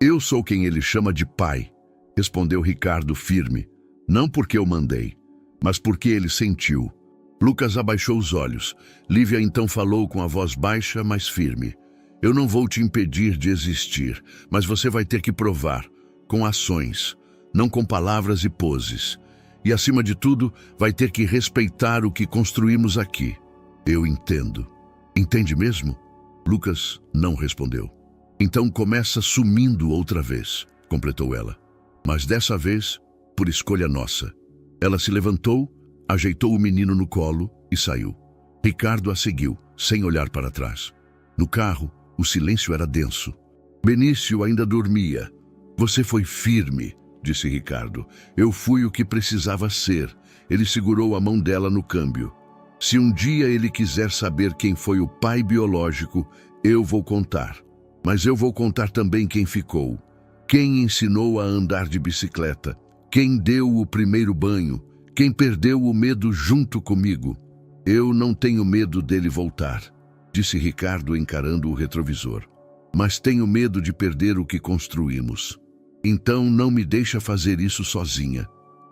Eu sou quem ele chama de pai, respondeu Ricardo firme. Não porque eu mandei, mas porque ele sentiu. Lucas abaixou os olhos. Lívia então falou com a voz baixa, mas firme. Eu não vou te impedir de existir, mas você vai ter que provar, com ações, não com palavras e poses. E, acima de tudo, vai ter que respeitar o que construímos aqui. Eu entendo. Entende mesmo? Lucas não respondeu. Então começa sumindo outra vez, completou ela. Mas dessa vez, por escolha nossa. Ela se levantou, ajeitou o menino no colo e saiu. Ricardo a seguiu, sem olhar para trás. No carro, o silêncio era denso. Benício ainda dormia. Você foi firme, disse Ricardo. Eu fui o que precisava ser. Ele segurou a mão dela no câmbio. Se um dia ele quiser saber quem foi o pai biológico, eu vou contar. Mas eu vou contar também quem ficou. Quem ensinou a andar de bicicleta. Quem deu o primeiro banho. Quem perdeu o medo junto comigo. Eu não tenho medo dele voltar, disse Ricardo encarando o retrovisor. Mas tenho medo de perder o que construímos. Então não me deixa fazer isso sozinha,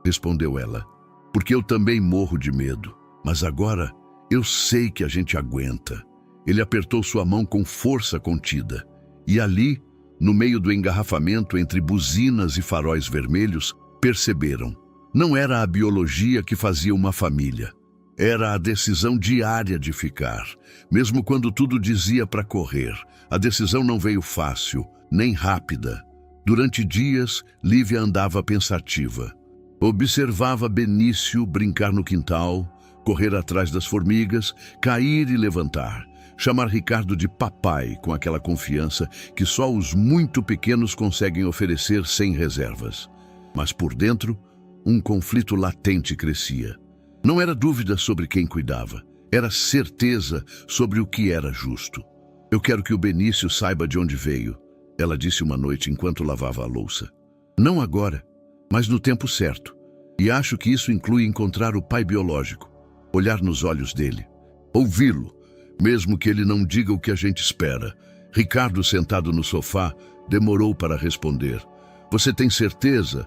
respondeu ela. Porque eu também morro de medo. Mas agora eu sei que a gente aguenta. Ele apertou sua mão com força contida. E ali, no meio do engarrafamento entre buzinas e faróis vermelhos, perceberam. Não era a biologia que fazia uma família. Era a decisão diária de ficar. Mesmo quando tudo dizia para correr, a decisão não veio fácil, nem rápida. Durante dias, Lívia andava pensativa. Observava Benício brincar no quintal, correr atrás das formigas, cair e levantar. Chamar Ricardo de papai com aquela confiança que só os muito pequenos conseguem oferecer sem reservas. Mas por dentro, um conflito latente crescia. Não era dúvida sobre quem cuidava, era certeza sobre o que era justo. Eu quero que o Benício saiba de onde veio, ela disse uma noite enquanto lavava a louça. Não agora, mas no tempo certo. E acho que isso inclui encontrar o pai biológico, olhar nos olhos dele, ouvi-lo, mesmo que ele não diga o que a gente espera. Ricardo, sentado no sofá, demorou para responder. Você tem certeza?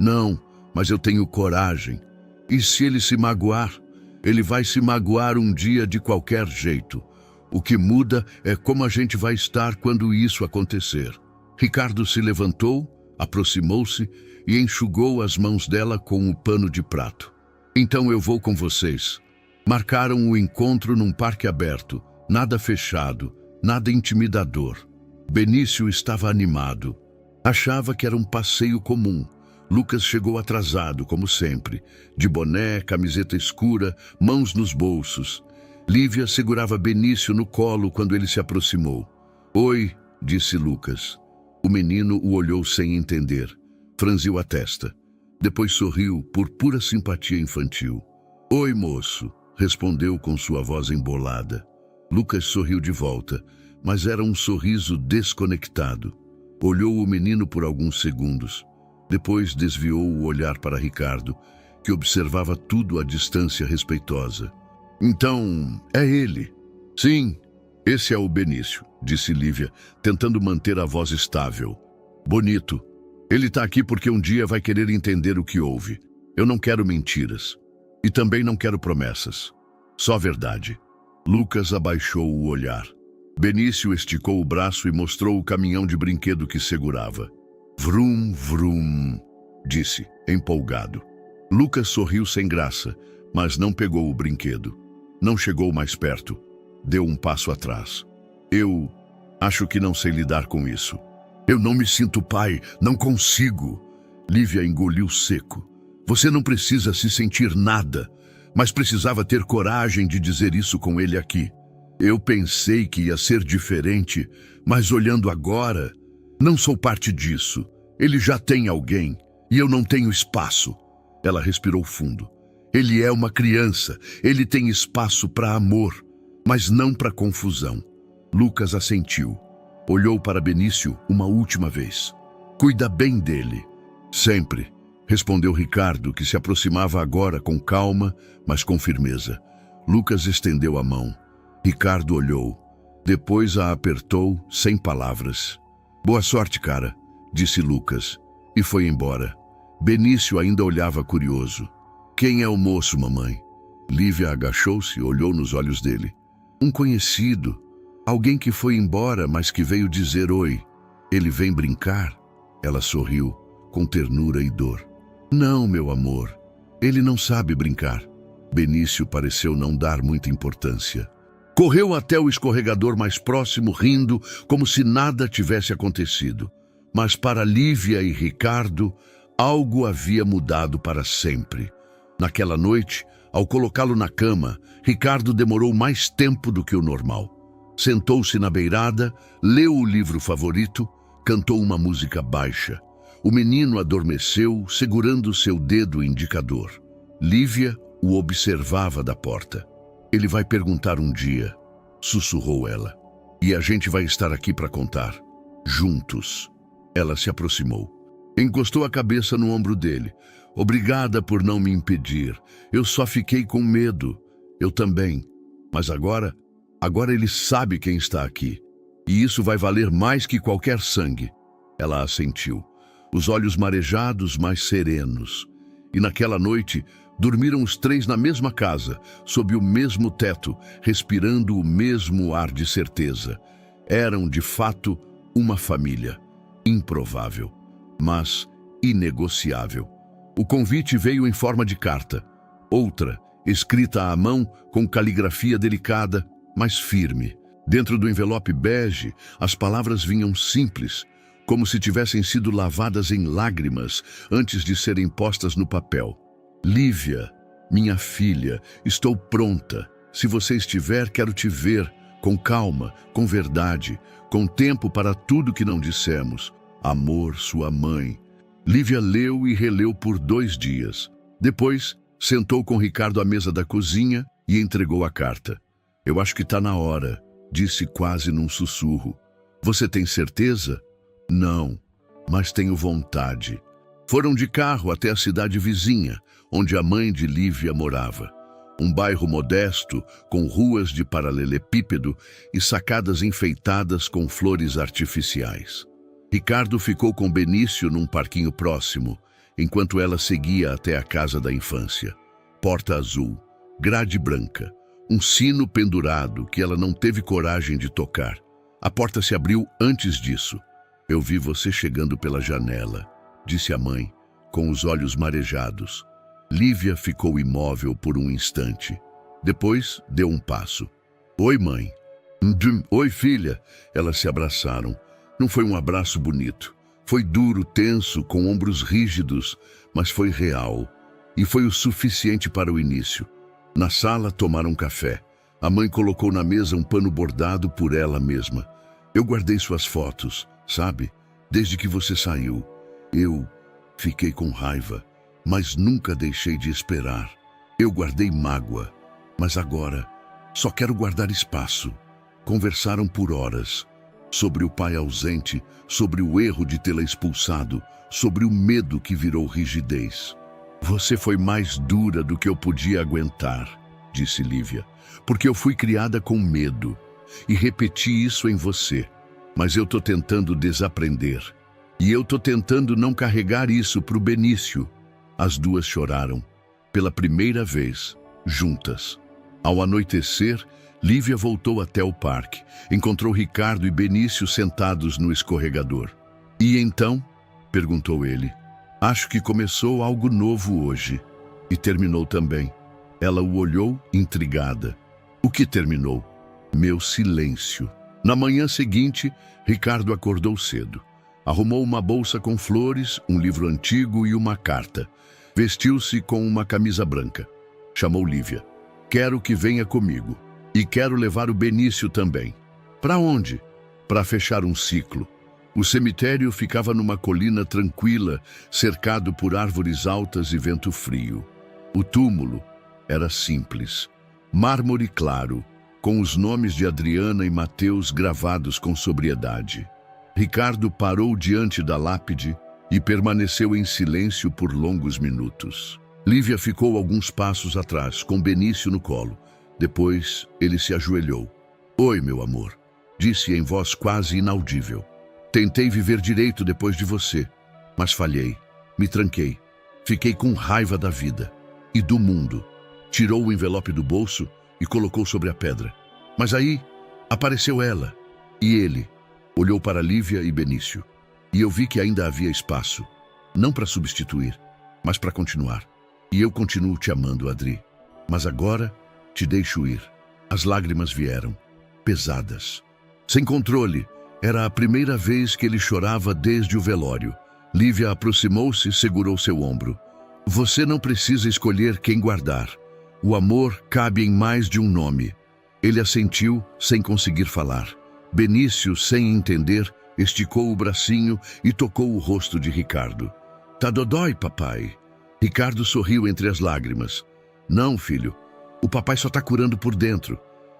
Não, mas eu tenho coragem. E se ele se magoar? Ele vai se magoar um dia de qualquer jeito. O que muda é como a gente vai estar quando isso acontecer. Ricardo se levantou, aproximou-se e enxugou as mãos dela com o pano de prato. Então eu vou com vocês. Marcaram o encontro num parque aberto, nada fechado, nada intimidador. Benício estava animado. Achava que era um passeio comum. Lucas chegou atrasado, como sempre, de boné, camiseta escura, mãos nos bolsos. Lívia segurava Benício no colo quando ele se aproximou. Oi, disse Lucas. O menino o olhou sem entender. Franziu a testa. Depois sorriu por pura simpatia infantil. Oi, moço, respondeu com sua voz embolada. Lucas sorriu de volta, mas era um sorriso desconectado. Olhou o menino por alguns segundos. Depois desviou o olhar para Ricardo, que observava tudo à distância respeitosa. Então, é ele. Sim, esse é o Benício, disse Lívia, tentando manter a voz estável. Bonito. Ele está aqui porque um dia vai querer entender o que houve. Eu não quero mentiras. E também não quero promessas. Só verdade. Lucas abaixou o olhar. Benício esticou o braço e mostrou o caminhão de brinquedo que segurava. Vrum, vrum, disse, empolgado. Lucas sorriu sem graça, mas não pegou o brinquedo. Não chegou mais perto. Deu um passo atrás. Eu acho que não sei lidar com isso. Eu não me sinto pai, não consigo. Lívia engoliu seco. Você não precisa se sentir nada, mas precisava ter coragem de dizer isso com ele aqui. Eu pensei que ia ser diferente, mas olhando agora, não sou parte disso. Ele já tem alguém e eu não tenho espaço. Ela respirou fundo. Ele é uma criança, ele tem espaço para amor, mas não para confusão. Lucas assentiu. Olhou para Benício uma última vez. Cuida bem dele. Sempre, respondeu Ricardo, que se aproximava agora com calma, mas com firmeza. Lucas estendeu a mão. Ricardo olhou. Depois a apertou, sem palavras. Boa sorte, cara, disse Lucas, e foi embora. Benício ainda olhava curioso. Quem é o moço, mamãe? Lívia agachou-se e olhou nos olhos dele. Um conhecido. Alguém que foi embora, mas que veio dizer oi. Ele vem brincar? Ela sorriu, com ternura e dor. Não, meu amor. Ele não sabe brincar. Benício pareceu não dar muita importância. Correu até o escorregador mais próximo, rindo, como se nada tivesse acontecido. Mas para Lívia e Ricardo, algo havia mudado para sempre. Naquela noite, ao colocá-lo na cama, Ricardo demorou mais tempo do que o normal. Sentou-se na beirada, leu o livro favorito, cantou uma música baixa. O menino adormeceu, segurando seu dedo indicador. Lívia o observava da porta. Ele vai perguntar um dia, sussurrou ela. E a gente vai estar aqui para contar. Juntos. Ela se aproximou. Encostou a cabeça no ombro dele. Obrigada por não me impedir. Eu só fiquei com medo. Eu também. Mas agora ele sabe quem está aqui. E isso vai valer mais que qualquer sangue. Ela assentiu. Os olhos marejados, mas serenos. E naquela noite, dormiram os três na mesma casa, sob o mesmo teto, respirando o mesmo ar de certeza. Eram, de fato, uma família. Improvável, mas inegociável. O convite veio em forma de carta. Outra, escrita à mão, com caligrafia delicada, mas firme. Dentro do envelope bege, as palavras vinham simples, como se tivessem sido lavadas em lágrimas antes de serem postas no papel. Lívia, minha filha, estou pronta. Se você estiver, quero te ver, com calma, com verdade, com tempo para tudo que não dissemos. Amor, sua mãe. Lívia leu e releu por 2 dias. Depois, sentou com Ricardo à mesa da cozinha e entregou a carta. Eu acho que está na hora, disse quase num sussurro. Você tem certeza? Não, mas tenho vontade. Foram de carro até a cidade vizinha, onde a mãe de Lívia morava. Um bairro modesto, com ruas de paralelepípedo e sacadas enfeitadas com flores artificiais. Ricardo ficou com Benício num parquinho próximo, enquanto ela seguia até a casa da infância. Porta azul, grade branca, um sino pendurado que ela não teve coragem de tocar. A porta se abriu antes disso. Eu vi você chegando pela janela, disse a mãe, com os olhos marejados. Lívia ficou imóvel por um instante. Depois, deu um passo. Oi, mãe. Oi, filha. Elas se abraçaram. Não foi um abraço bonito. Foi duro, tenso, com ombros rígidos, mas foi real. E foi o suficiente para o início. Na sala, tomaram café. A mãe colocou na mesa um pano bordado por ela mesma. Eu guardei suas fotos, sabe? Desde que você saiu. Eu fiquei com raiva, mas nunca deixei de esperar. Eu guardei mágoa, mas agora só quero guardar espaço. Conversaram por horas. Sobre o pai ausente, sobre o erro de tê-la expulsado, sobre o medo que virou rigidez. Você foi mais dura do que eu podia aguentar, disse Lívia, porque eu fui criada com medo e repeti isso em você. Mas eu tô tentando desaprender. E eu tô tentando não carregar isso pro Benício. As duas choraram, pela primeira vez, juntas. Ao anoitecer, Lívia voltou até o parque. Encontrou Ricardo e Benício sentados no escorregador. E então? Perguntou ele. Acho que começou algo novo hoje. E terminou também. Ela o olhou, intrigada. O que terminou? Meu silêncio. Na manhã seguinte, Ricardo acordou cedo. Arrumou uma bolsa com flores, um livro antigo e uma carta. Vestiu-se com uma camisa branca. Chamou Lívia. Quero que venha comigo. E quero levar o Benício também. Para onde? Para fechar um ciclo. O cemitério ficava numa colina tranquila, cercado por árvores altas e vento frio. O túmulo era simples, mármore claro, com os nomes de Adriana e Mateus gravados com sobriedade. Ricardo parou diante da lápide e permaneceu em silêncio por longos minutos. Lívia ficou alguns passos atrás, com Benício no colo. Depois, ele se ajoelhou. "Oi, meu amor", disse em voz quase inaudível. "Tentei viver direito depois de você, mas falhei. Me tranquei. Fiquei com raiva da vida e do mundo." Tirou o envelope do bolso e colocou sobre a pedra. Mas aí apareceu ela e ele. Olhou para Lívia e Benício. E eu vi que ainda havia espaço, não para substituir, mas para continuar. "E eu continuo te amando, Adri. Mas agora te deixo ir." As lágrimas vieram, pesadas. Sem controle, era a primeira vez que ele chorava desde o velório. Lívia aproximou-se e segurou seu ombro. "Você não precisa escolher quem guardar. O amor cabe em mais de um nome." Ele assentiu sem conseguir falar. Benício, sem entender, esticou o bracinho e tocou o rosto de Ricardo. "Tá dodói, papai?" Ricardo sorriu entre as lágrimas. "Não, filho. O papai só tá curando por dentro."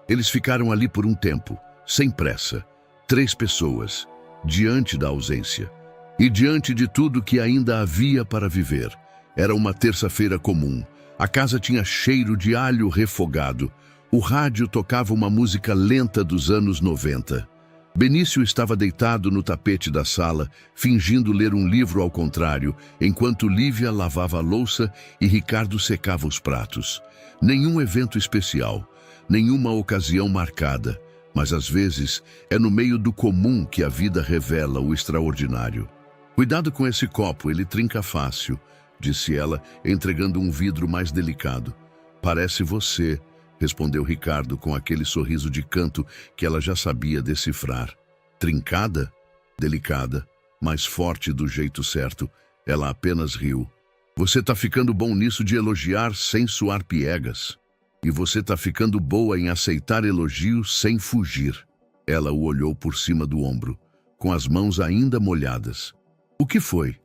Eles ficaram ali por um tempo, sem pressa. 3 pessoas, diante da ausência. E diante de tudo que ainda havia para viver. Era uma terça-feira comum. A casa tinha cheiro de alho refogado. O rádio tocava uma música lenta dos anos 90. Benício estava deitado no tapete da sala, fingindo ler um livro ao contrário, enquanto Lívia lavava a louça e Ricardo secava os pratos. Nenhum evento especial, nenhuma ocasião marcada, mas às vezes é no meio do comum que a vida revela o extraordinário. "Cuidado com esse copo, ele trinca fácil", disse ela, entregando um vidro mais delicado. "Parece você", respondeu Ricardo com aquele sorriso de canto que ela já sabia decifrar. Trincada? Delicada, mas forte do jeito certo. Ela apenas riu. "Você tá ficando bom nisso de elogiar sem suar piegas. E você tá ficando boa em aceitar elogios sem fugir." Ela o olhou por cima do ombro, com as mãos ainda molhadas. "O que foi?"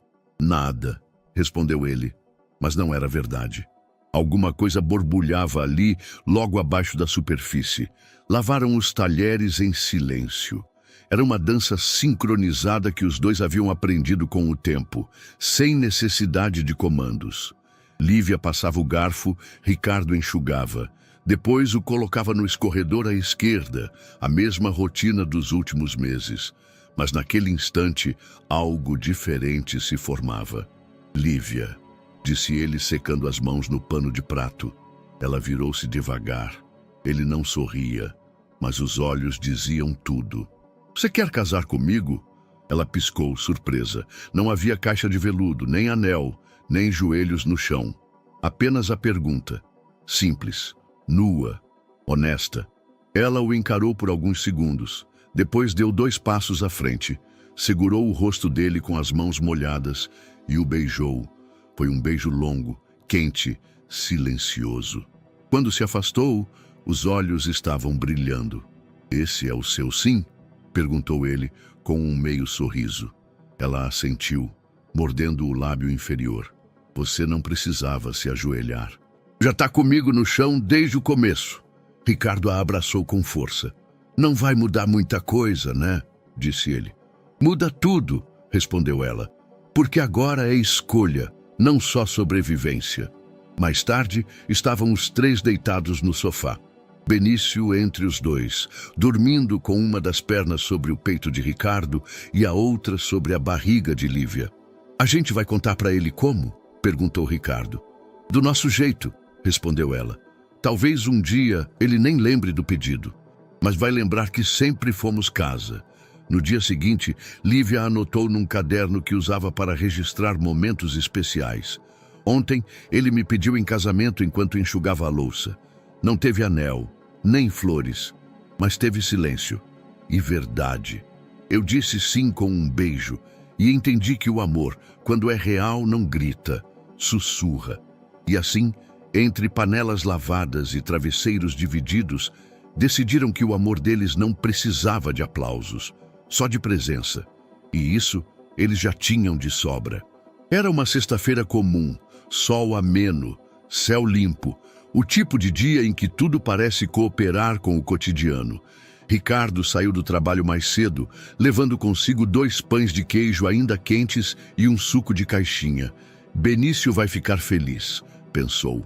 "Nada", respondeu ele, mas não era verdade. Alguma coisa borbulhava ali, logo abaixo da superfície. Lavaram os talheres em silêncio. Era uma dança sincronizada que os dois haviam aprendido com o tempo, sem necessidade de comandos. Lívia passava o garfo, Ricardo enxugava. Depois o colocava no escorredor à esquerda, a mesma rotina dos últimos meses. Mas naquele instante, algo diferente se formava. "Lívia", disse ele, secando as mãos no pano de prato. Ela virou-se devagar. Ele não sorria, mas os olhos diziam tudo. "Você quer casar comigo?" Ela piscou, surpresa. Não havia caixa de veludo, nem anel, nem joelhos no chão. Apenas a pergunta. Simples, nua, honesta. Ela o encarou por alguns segundos. Depois deu 2 passos à frente. Segurou o rosto dele com as mãos molhadas e o beijou. Foi um beijo longo, quente, silencioso. Quando se afastou, os olhos estavam brilhando. "Esse é o seu sim?" perguntou ele, com um meio sorriso. Ela assentiu, mordendo o lábio inferior. "Você não precisava se ajoelhar." "Já está comigo no chão desde o começo." Ricardo a abraçou com força. "Não vai mudar muita coisa, né?" disse ele. "Muda tudo", respondeu ela. "Porque agora é escolha, não só sobrevivência." Mais tarde, estavam os 3 deitados no sofá. Benício entre os 2, dormindo com uma das pernas sobre o peito de Ricardo e a outra sobre a barriga de Lívia. "A gente vai contar para ele como?" perguntou Ricardo. "Do nosso jeito", respondeu ela. "Talvez um dia ele nem lembre do pedido, mas vai lembrar que sempre fomos casa." No dia seguinte, Lívia anotou num caderno que usava para registrar momentos especiais. "Ontem, ele me pediu em casamento enquanto enxugava a louça. Não teve anel, nem flores, mas teve silêncio e verdade. Eu disse sim com um beijo e entendi que o amor, quando é real, não grita, sussurra. E assim, entre panelas lavadas e travesseiros divididos, decidiram que o amor deles não precisava de aplausos, só de presença. E isso eles já tinham de sobra. Era uma sexta-feira comum, sol ameno, céu limpo, o tipo de dia em que tudo parece cooperar com o cotidiano. Ricardo saiu do trabalho mais cedo, levando consigo 2 pães de queijo ainda quentes e um suco de caixinha. Benício vai ficar feliz, pensou.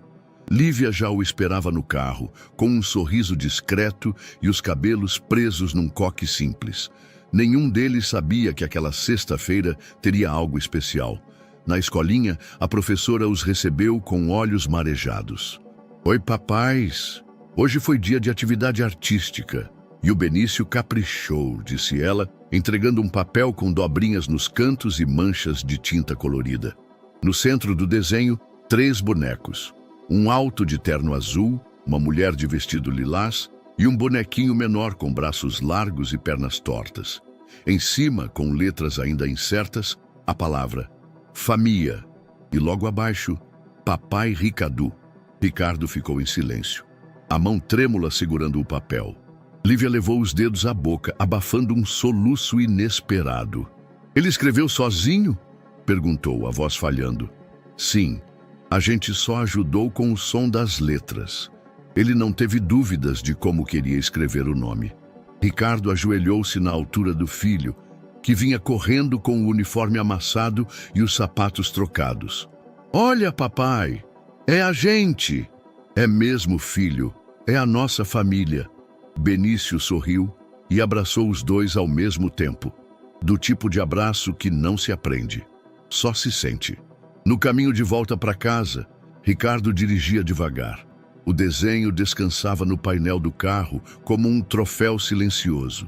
Lívia já o esperava no carro, com um sorriso discreto e os cabelos presos num coque simples. Nenhum deles sabia que aquela sexta-feira teria algo especial. Na escolinha, a professora os recebeu com olhos marejados. Oi, papais. Hoje foi dia de atividade artística. E o Benício caprichou, disse ela, entregando um papel com dobrinhas nos cantos e manchas de tinta colorida. No centro do desenho, 3 bonecos. Um alto de terno azul, uma mulher de vestido lilás e um bonequinho menor com braços largos e pernas tortas. Em cima, com letras ainda incertas, a palavra família e logo abaixo, Papai Ricadu. Ricardo ficou em silêncio, a mão trêmula segurando o papel. Lívia levou os dedos à boca, abafando um soluço inesperado. Ele escreveu sozinho? Perguntou, a voz falhando. Sim, a gente só ajudou com o som das letras. Ele não teve dúvidas de como queria escrever o nome. Ricardo ajoelhou-se na altura do filho, que vinha correndo com o uniforme amassado e os sapatos trocados. Olha, papai, é a gente. É mesmo, filho, é a nossa família. Benício sorriu e abraçou os dois ao mesmo tempo. Do tipo de abraço que não se aprende, só se sente. No caminho de volta para casa, Ricardo dirigia devagar. O desenho descansava no painel do carro como um troféu silencioso.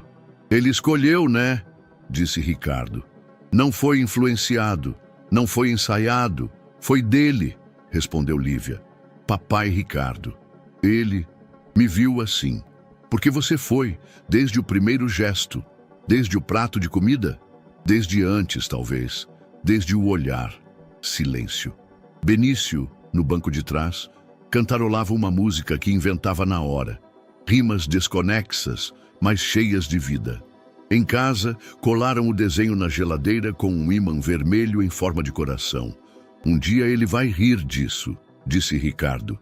Ele escolheu, né? Disse Ricardo. Não foi influenciado, não foi ensaiado, foi dele, respondeu Lívia. Papai Ricardo. Ele me viu assim. Porque você foi, desde o primeiro gesto, desde o prato de comida, desde antes, talvez, desde o olhar. Silêncio. Benício, no banco de trás, cantarolava uma música que inventava na hora. Rimas desconexas, mas cheias de vida. Em casa, colaram o desenho na geladeira com um ímã vermelho em forma de coração. Um dia ele vai rir disso, disse Ricardo.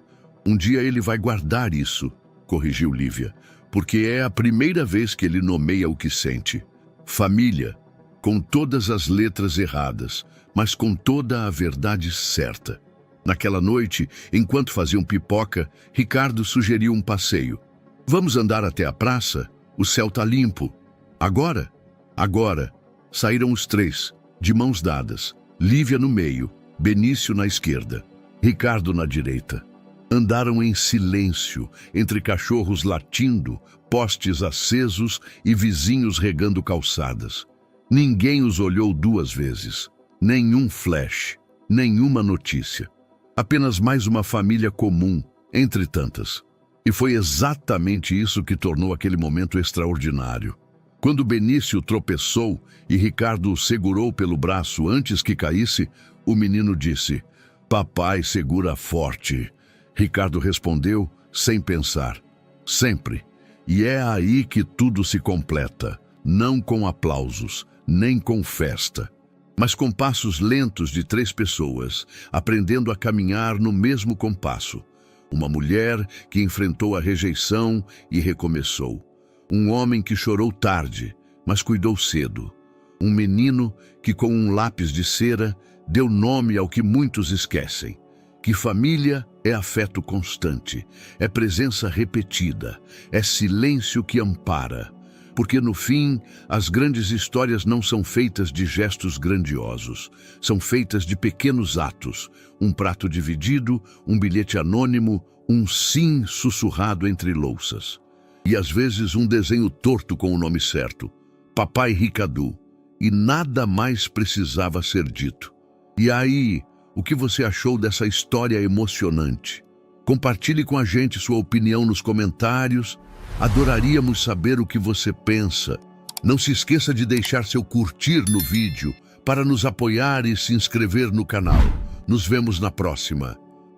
Um dia ele vai guardar isso, corrigiu Lívia, porque é a primeira vez que ele nomeia o que sente. Família, com todas as letras erradas, mas com toda a verdade certa. Naquela noite, enquanto faziam pipoca, Ricardo sugeriu um passeio. Vamos andar até a praça? O céu tá limpo. Agora? Agora. Saíram os 3, de mãos dadas. Lívia no meio, Benício na esquerda, Ricardo na direita. Andaram em silêncio, entre cachorros latindo, postes acesos e vizinhos regando calçadas. Ninguém os olhou 2 vezes. Nenhum flash, nenhuma notícia. Apenas mais uma família comum, entre tantas. E foi exatamente isso que tornou aquele momento extraordinário. Quando Benício tropeçou e Ricardo o segurou pelo braço antes que caísse, o menino disse: "Papai segura forte." Ricardo respondeu, sem pensar: "Sempre." E é aí que tudo se completa, não com aplausos, nem com festa, mas com passos lentos de 3 pessoas, aprendendo a caminhar no mesmo compasso. Uma mulher que enfrentou a rejeição e recomeçou. Um homem que chorou tarde, mas cuidou cedo. Um menino que, com um lápis de cera, deu nome ao que muitos esquecem. Que família é afeto constante, é presença repetida, é silêncio que ampara. Porque no fim, as grandes histórias não são feitas de gestos grandiosos, são feitas de pequenos atos, um prato dividido, um bilhete anônimo, um sim sussurrado entre louças. E às vezes um desenho torto com o nome certo, Papai Ricadu, e nada mais precisava ser dito. E aí, o que você achou dessa história emocionante? Compartilhe com a gente sua opinião nos comentários. Adoraríamos saber o que você pensa. Não se esqueça de deixar seu curtir no vídeo para nos apoiar e se inscrever no canal. Nos vemos na próxima.